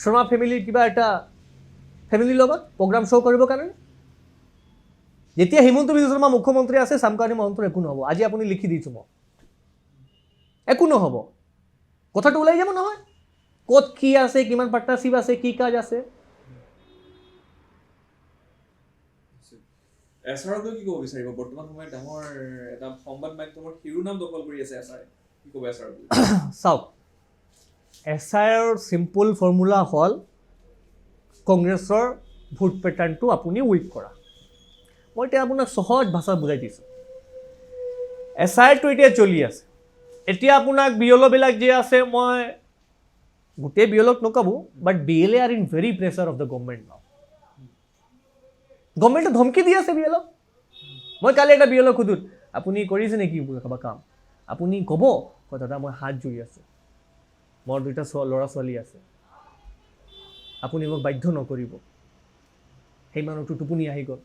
শৰ্মা ফেমিলিৰ কিবা এটা ফেমিলিৰ লগত প্ৰগ্ৰাম শ্ব' কৰিবৰ কাৰণে। যেতিয়া হিমন্ত বিশ্ব শৰ্মা মুখ্যমন্ত্ৰী আছে চামকানু মহন্তৰ একো নহ'ব। আজি আপুনি লিখি দিছোঁ মই, একো নহ'ব। কথাটো ওলাই যাব নহয়, ক'ত কি আছে, কিমান পাৰ্টনাৰশ্বিপ আছে, কি কাজ আছে। SRক কি ক'ব বিচাৰিব? বৰ্তমান সময়ত ডাঙৰ এটা সংবাদ মাধ্যমৰ শিৰোনাম দখল কৰি আছে SR। কি ক'ব SR? চাওক, SIৰ চিম্পল ফৰ্মুলা হ'ল কংগ্ৰেছৰ ভোট পেটাৰ্ণটো আপুনি উইক কৰা। মই এতিয়া আপোনাক সহজ ভাষাত বুজাই দিছোঁ। SIৰটো এতিয়া চলি আছে। এতিয়া আপোনাক BLOবিলাক যে আছে, মই গোটেই BLOক নক'ব, বাট BLA are in very pressure of the government নাও। গভৰ্ণমেণ্টে ধমকি দি আছে BLOক। মই কালি এটা BLOক সুধোঁ আপুনি কৰিছে নেকি কিবা কাম? আপুনি ক'ব দাদা মই হাত জুৰি আছোঁ, মোৰ 2টা ল'ৰা ছোৱালী আছে, আপুনি মোক বাধ্য নকৰিব। সেই মানুহটো টোপনি আহি গ'ল,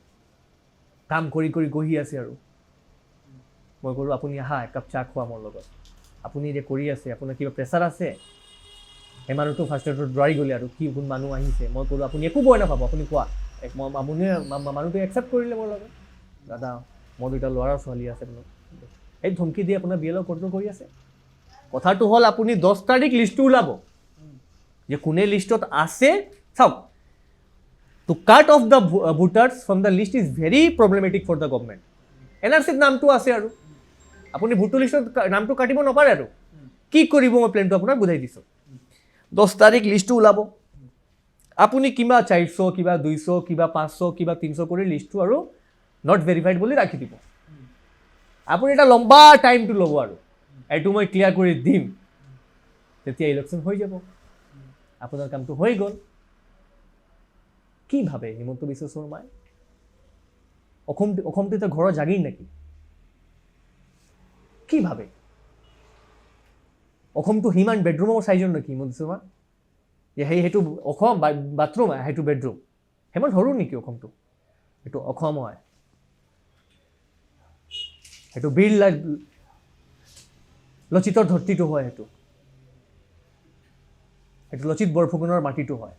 কাম কৰি গঢ়ি আছে আৰু। মই ক'লোঁ আপুনি আহা একাপ চাহ খোৱা মোৰ লগত, আপুনি যে কৰি আছে আপোনাৰ কিবা প্ৰেছাৰ আছে? সেই মানুহটো ফাৰ্ষ্টত ডৰাই গ'লে আৰু কি কোন মানুহ আহিছে। মই ক'লোঁ আপুনি একো বয় নাপাব, আপুনি কোৱা। আপুনি মানুহটোৱে একচেপ্ট কৰিলে মোৰ লগত। দাদা মোৰ 2টা ল'ৰা ছোৱালী আছে, এই ধমকি দি আপোনাৰ BLO কণ্ট্ৰল কৰি আছে। কথাটো হ'ল আপুনি 10 তাৰিখ লিষ্টটো ওলাব যে কোনে লিষ্টত আছে। চাওক, to cut off the voters from the list is very problematic for the government. NRCত নামটো আছে আৰু আপুনি ভোটাৰ লিষ্টত নামটো কাটিব নপাৰে আৰু। কি কৰিব মই প্লেনটো আপোনাক বুজাই দিছোঁ। 10 তাৰিখ লিষ্টটো ওলাব, আপুনি কিবা 400, কিবা 200, কিবা 500, কিবা 300 কৰি লিষ্টটো আৰু নট ভেৰিফাইড বুলি ৰাখি দিব। আপুনি এটা লম্বা টাইমটো ল'ব আৰু এইটো মই ক্লিয়াৰ কৰি দিম, তেতিয়া ইলেকশ্যন হৈ যাব, আপোনাৰ কামটো হৈ গ'ল। কি ভাবে হিমন্ত বিশ্ব শৰ্মাই? অসমটো এতিয়া ঘৰৰ জাগিৰ নেকি? কি ভাবে? অসমটো সিমান বেডৰুমৰ চাইজৰ নেকি হিমন্ত শৰ্মা? যে সেইটো অসম বাথৰুম হয়, সেইটো বেডৰুম। সিমান সৰু নেকি অসমটো? সেইটো অসম হয়, সেইটো লচিতৰ ধৰতিটো হয় সেইটো লচিত বৰফুকনৰ মাটিটো হয়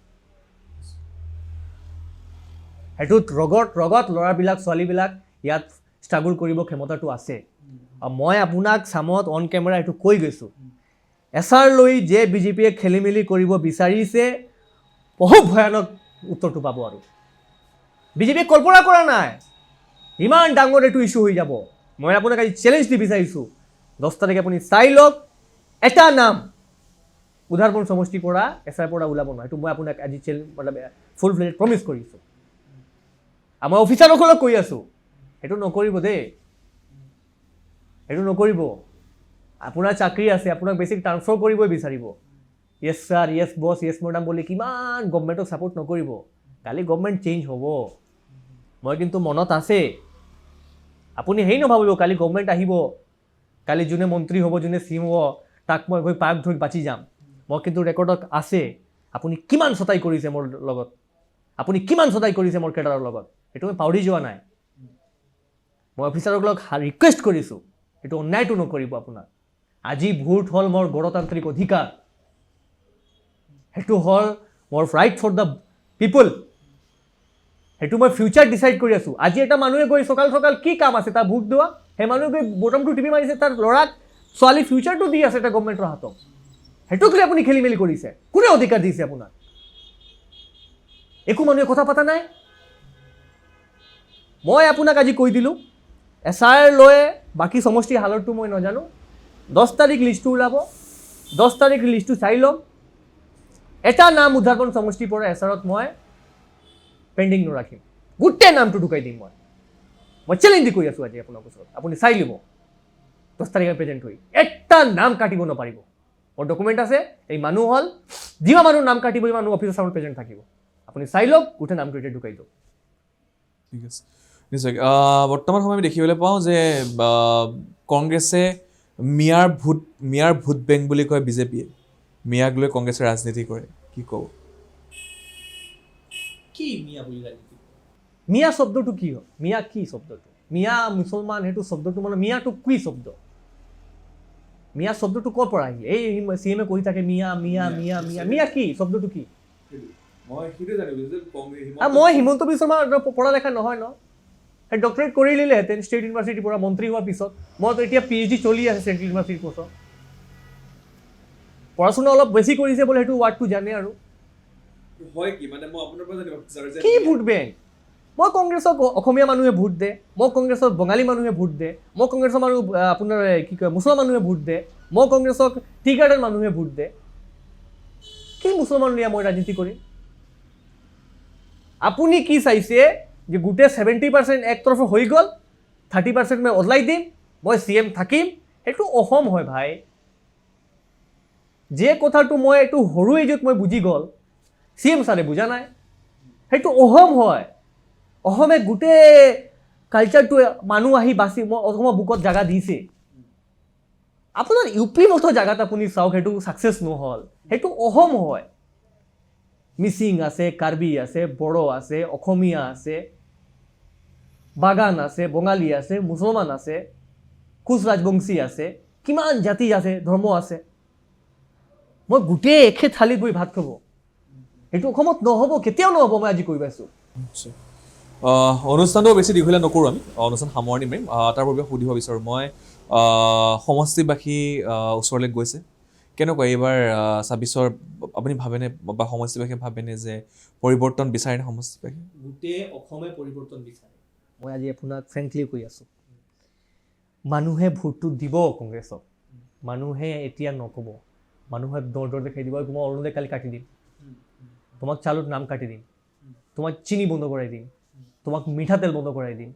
সেইটোত ৰগত ল'ৰাবিলাক ছোৱালীবিলাক ইয়াত ষ্ট্ৰাগল কৰিব ক্ষমতাটো আছে আৰু মই আপোনাক চামত অন কেমেৰা এইটো কৈ গৈছোঁ এছাৰ লৈ যে বিজেপিয়ে খেলি মেলি কৰিব বিচাৰিছে বহুত ভয়ানক উত্তৰটো পাব আৰু বিজেপিয়ে কল্পনা কৰা নাই ইমান ডাঙৰ এইটো ইছ্যু হৈ যাব মই আপোনাক আজি চেলেঞ্জ দি বিচাৰিছোঁ 10 তাৰিখে আপুনি চাই লওক এটা নাম উদাৰপন সমষ্টিৰ পৰা এছাৰ পৰা ওলাব নহয় এইটো মই আপোনাক আজি ফুল ফ্লেজড প্ৰমিছ কৰিছোঁ আৰু মই অফিচাৰসকলক কৈ আছোঁ সেইটো নকৰিব দেই সেইটো নকৰিব আপোনাৰ চাকৰি আছে আপোনাক বেছিক ট্ৰান্সফাৰ কৰিবই বিচাৰিব য়েছ ছাৰ য়েছ বছ য়েছ মেডাম বুলি কিমান গভৰ্ণমেণ্টক ছাপোৰ্ট নকৰিব কালি গভৰ্ণমেণ্ট চেঞ্জ হ'ব মই কিন্তু মনত আছে আপুনি হেৰি নভাবিব কালি গভৰ্ণমেণ্ট আহিব কালি যোনে মন্ত্ৰী হ'ব যোনে চিএম হ'ব তাক মই গৈ পাক ধৰি বাচি যাম মই কিন্তু ৰেকৰ্ডত আছে আপুনি কিমান ছটাই কৰিছে মোৰ লগত আপুনি কিমান ছটাই কৰিছে মোৰ কেডাৰৰ লগত সেইটো মই পাহৰি যোৱা নাই মই অফিচাৰসকলক ৰিকুৱেষ্ট কৰিছোঁ এইটো অন্যায়টো নকৰিব আপোনাৰ আজি ভোট হ'ল মোৰ গণতান্ত্ৰিক অধিকাৰ সেইটো হ'ল মোৰ ৰাইট ফৰ দ্য পিপল সেইটো মই ফিউচাৰ ডিচাইড কৰি আছোঁ আজি এটা মানুহে গৈ সকাল কি কাম আছে তাৰ ভোট দিয়া সেই মানুহে গৈ বটমটো টিপি মাৰিছে তাৰ ল'ৰাক ছোৱালী ফিউচাৰটো দি আছে এটা গভৰ্ণমেণ্টৰ হাতত সেইটোক লৈ আপুনি খেলি মেলি কৰিছে কোনে অধিকাৰ দিছে আপোনাক একো মানুহে কথা পতা নাই মই আপোনাক আজি কৈ দিলোঁ এছাৰ লৈ বাকী সমষ্টিৰ হালতটো মই নাজানো 10 তাৰিখ লিষ্টটো ওলাব 10 তাৰিখ লিষ্টটো চাই ল'ম এটা নাম উদ্ধাৰপন সমষ্টিৰ পৰা এছাৰত মই পেণ্ডিং নৰাখিম গোটেই নামটো ঢুকাই দিম মই চেলেঞ্জ দি কৈ আছোঁ আজি আপোনাৰ ওচৰত আপুনি চাই ল'ব 10 তাৰিখে প্ৰেজেণ্ট হৈ এটা নাম কাটিব নপাৰিব মোৰ ডকুমেণ্ট আছে এই মানুহ হ'ল যিমান মানুহ নাম কাটিব এই মানুহ অফিচৰ চাউণ্ড প্ৰেজেণ্ট থাকিব আপুনি চাই লওক গোটেই নামটো এতিয়া ঢুকাই দিয়ক ঠিক আছে নিশ্চয় বৰ্তমান সময় আমি দেখিবলৈ পাওঁ যে কংগ্ৰেছে মিয়াৰ ভোট বেংক বুলি কয় বিজেপিয়ে মিয়াক লৈ কংগ্ৰেছে ৰাজনীতি কৰে কি ক'ব কি মিয়া বুলি ৰাজনীতি মিয়া শব্দটো কি হয় মিয়া কি শব্দটো মিয়া মুছলমান সেইটো শব্দটো মানে মিয়াটো কি শব্দ মিয়া শব্দটো ক'ৰ পৰা আহিলে এই চিএমে কৈ থাকে মিয়া মিয়া মিয়া মিয়া মিয়া কি শব্দটো কি মই হিমন্ত বিশ্ব শৰ্মা পঢ়া দেখা নহয় ন সেই ডক্টৰেট কৰি লিলেহেঁতেন ষ্টেট ইউনিভাৰ্চিটিৰ পৰা মন্ত্ৰী হোৱাৰ পিছত মইতো এতিয়া PhD চলি আছে চেণ্ট্ৰেল ইউনিভাৰ্চিটিৰ কোৰ্চত পঢ়া শুনা অলপ বেছি কৰিছে বোলে সেইটো ৱাৰ্ডটো জানে আৰু কি ভোট বেংক মই কংগ্ৰেছক অসমীয়া মানুহে ভোট দে মই কংগ্ৰেছক বঙালী মানুহে ভোট দে মই কংগ্ৰেছৰ মানুহ আপোনাৰ কি কয় মুছলমান মানুহে ভোট দে মই কংগ্ৰেছক টি গাৰ্ডেন মানুহে ভোট দে কি মুছলমান লিয়া মই ৰাজনীতি কৰিম আপুনি কি চাইছে যে গোটেই 70% একতৰফা হৈ গ'ল 30% মই ওলাই দিম মই CM থাকিম সেইটো অসম হয় ভাই যে কথাটো মই এইটো সৰু এজত মই বুজি গ'ল CM ছাৰে বুজা নাই সেইটো অসম হয় অসমে গোটেই কালচাৰটো মানুহ আহি বাচি মই অসমৰ বুকত জাগা দিছে আপোনাৰ ইউপি মতো জাগাত আপুনি চাওক সেইটো ছাকচেছ নহ'ল সেইটো অসম হয় মিচিং আছে কাৰ্বি আছে বড়ো আছে অসমীয়া আছে বাগান আছে বঙালী আছে মুছলমান আছে কোচ ৰাজবংশী আছে কিমান জাতি আছে ধৰ্ম আছে মই গোটেই একে থালিত গৈ ভাত খাব এইটো অসমত নহ'ব কেতিয়াও নহ'ব মই আজি কৈ পাইছোঁ অনুষ্ঠানটো বেছি দীঘলীয়া নকৰোঁ আমি অনুষ্ঠান সামৰণি মাৰিম তাৰ বাবে সুধিব বিচাৰোঁ মই সমষ্টিবাসী ওচৰলৈ গৈছে কেনেকুৱা এইবাৰ 26ৰ আপুনি ভাবেনে বা সমষ্টিবাসীয়ে ভাবেনে যে পৰিৱৰ্তন বিচাৰেনে সমষ্টিবাসী গোটেই অসমে পৰিৱৰ্তন বিচাৰে মই আজি আপোনাক ফ্ৰেংকলি কৈ আছোঁ মানুহে ভোটটো দিব কংগ্ৰেছক মানুহে এতিয়া নক'ব মানুহে দৰ দেখাই দিব মই অৰুণোদয় কালি কাটি দিম তোমাক চাউলত নাম কাটি দিম তোমাক চিনি বন্ধ কৰাই দিম তোমাক মিঠাতেল বন্ধ কৰাই দিম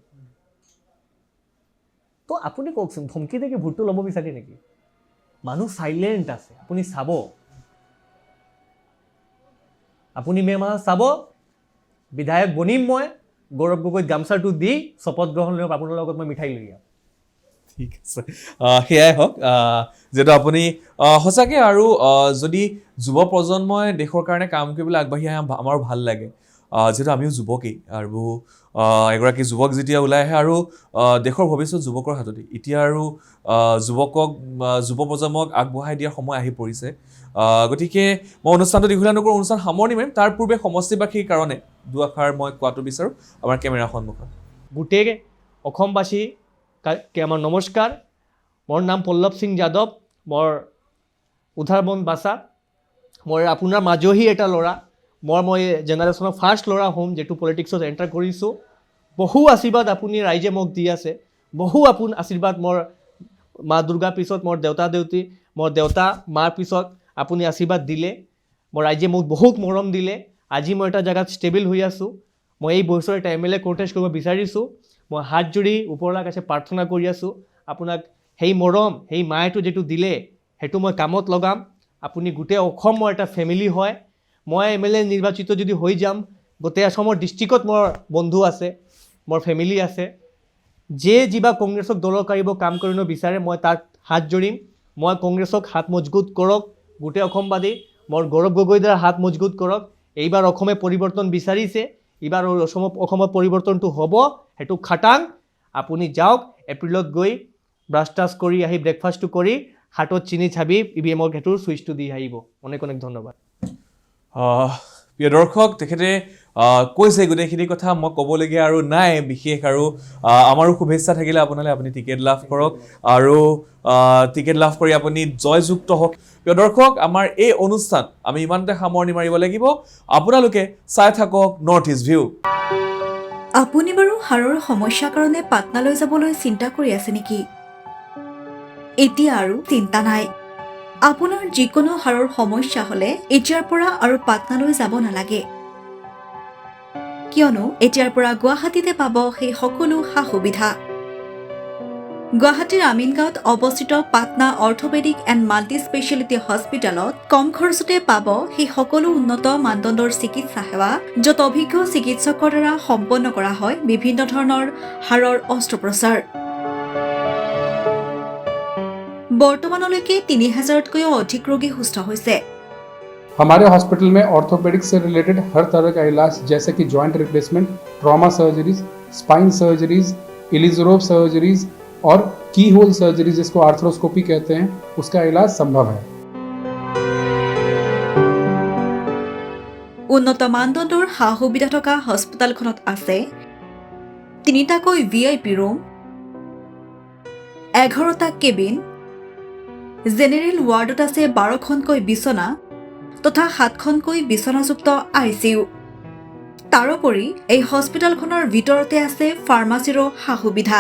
তো আপুনি কওকচোন ধমকি দেখি ভোটটো ল'ব বিচাৰে নেকি মানুহ চাইলেণ্ট আছে আপুনি চাব আপুনি মে' মাহ চাব বিধায়ক বনিম মই গৌৰৱ গগৈক গামচাটো দি শপত গ্ৰহণ লৈ আপোনাৰ লগত মই মিঠাই লৈ যাম ঠিক আছে সেয়াই হওক যিহেতু আপুনি সঁচাকৈ আৰু যদি যুৱ প্ৰজন্মই দেশৰ কাৰণে কাম কৰিবলৈ আগবাঢ়ি আহে আমাৰো ভাল লাগে যিহেতু আমিও যুৱকেই আৰু এগৰাকী যুৱক যেতিয়া ওলাই আহে আৰু দেশৰ ভৱিষ্যত যুৱকৰ হাততে এতিয়া আৰু যুৱ প্ৰজন্মক আগবঢ়াই দিয়াৰ সময় আহি পৰিছে গতিকে মই অনুষ্ঠানটো দীঘলীয়া নকৰোঁ অনুষ্ঠান সামৰণি মাৰিম তাৰ পূৰ্বে সমষ্টিবাসীৰ কাৰণে দুআষাৰ মই কোৱাটো বিচাৰোঁ আমাৰ কেমেৰা সন্মুখত গোটেই অসমবাসী আমাৰ নমস্কাৰ মোৰ নাম পল্লৱ সিং যাদৱ মোৰ উধাৰবন বাচা মই আপোনাৰ মাজহি এটা ল'ৰা মই জেনেৰেশ্যনৰ ফাৰ্ষ্ট ল'ৰা হ'ম যিটো পলিটিক্সত এণ্টাৰ কৰিছোঁ বহু আশীৰ্বাদ আপুনি ৰাইজে মোক দি আছে বহু আশীৰ্বাদ মোৰ মা দুৰ্গাৰ পিছত মোৰ দেউতা মাৰ পিছত আপুনি আশীৰ্বাদ দিলে মোৰ ৰাইজে মোক বহুত মৰম দিলে আজি মই এটা জেগাত ষ্টেবল হৈ আছোঁ মই এই বছৰ এটা MLA কণ্টেষ্ট কৰিব বিচাৰিছোঁ মই হাত জোৰি ওপৰৱালাৰ কাছে প্ৰাৰ্থনা কৰি আছোঁ আপোনাক সেই মৰম সেই মায়েটো যিটো দিলে সেইটো মই কামত লগাম আপুনি গোটেই অসমৰ এটা ফেমিলি হয় মই MLA নিৰ্বাচিত যদি হৈ যাম গোটেই অসমৰ ডিষ্ট্ৰিক্টত মোৰ বন্ধু আছে মোৰ ফেমিলি আছে যে যিবা কংগ্ৰেছক দলৰ কাৰিব কাম কৰিব বিচাৰে মই তাত হাত জোৰিম মই কংগ্ৰেছক হাত মজবুত কৰক গোটেই অসমবাদী মোৰ গৌৰৱ গগৈদাৰ হাত মজবুত কৰক এইবাৰ অসমে পৰিৱৰ্তন বিচাৰিছে এইবাৰ অসমত পৰিৱৰ্তনটো হ'ব সেইটো খাটাং আপুনি যাওক এপ্ৰিলত গৈ ব্ৰাছটাছ কৰি আহি ব্ৰেকফাষ্টটো কৰি হাতত চিনি চাবি EVM-ৰ সেইটোৰ ছুইচটো দি আহিব অনেক অনেক ধন্যবাদ প্ৰিয় দৰ্শক তেখেতে কৈছে গোটেইখিনি কথা মই ক'বলগীয়া আৰু নাই বিশেষ আৰু আমাৰো শুভেচ্ছা থাকিলে আপোনালৈ আপুনি টিকেট লাভ কৰক আৰু টিকেট লাভ কৰি আপুনি জয়যুক্ত হওক প্ৰিয় দৰ্শক আমাৰ এই অনুষ্ঠান আমি ইমানতে সামৰণি মাৰিব লাগিব আপোনালোকে চাই থাকক নৰ্থ ইষ্ট ভিউ আপুনি বাৰু হাড়ৰ সমস্যাৰ কাৰণে পাটনালৈ যাবলৈ চিন্তা কৰি আছে নেকি এতিয়া আৰু চিন্তা নাই আপোনাৰ যিকোনো হাড়ৰ সমস্যা হলে এতিয়াৰ পৰা আৰু পাটনালৈ যাব নালাগে কিয়নো এতিয়াৰ পৰা গুৱাহাটীতে পাব সেই সকলো সা-সুবিধা গুৱাহাটীৰ আমিনগাঁৱত অৱস্থিত Patna orthopaedic and multi speciality হস্পিটেলত কম খৰচতে পাব সেই সকলো উন্নত মানদণ্ডৰ চিকিৎসা সেৱা য'ত অভিজ্ঞ চিকিৎসকৰ দ্বাৰা সম্পন্ন কৰা হয় বিভিন্ন ধৰণৰ হাড়ৰ অস্ত্ৰোপচাৰ বৰ্তমানলৈকে 3000তকৈও অধিক ৰোগী সুস্থ হৈছে हमारे हॉस्पिटल में ऑर्थोपेडिक्स से रिलेटेड हर तरह का इलाज जैसे कि joint replacement trauma surgeries spine surgeries Ilizarov surgeries और की होल सर्जरी जिसको आर्थ्रोस्कोपी कहते हैं उसका इलाज संभव है উন্নত মানদণ্ডৰ সা-সুবিধা থকা হস্পিটেলখনত আছে 3টাকৈ VIP ৰুম 11টা কেবিন জেনেৰেল ৱাৰ্ডত আছে 12খনকৈ বিছনা তথা 7খনকৈ বিছনাযুক্ত ICU তাৰোপৰি এই হস্পিটেলখনৰ ভিতৰতে আছে ফাৰ্মাচীৰো সা-সুবিধা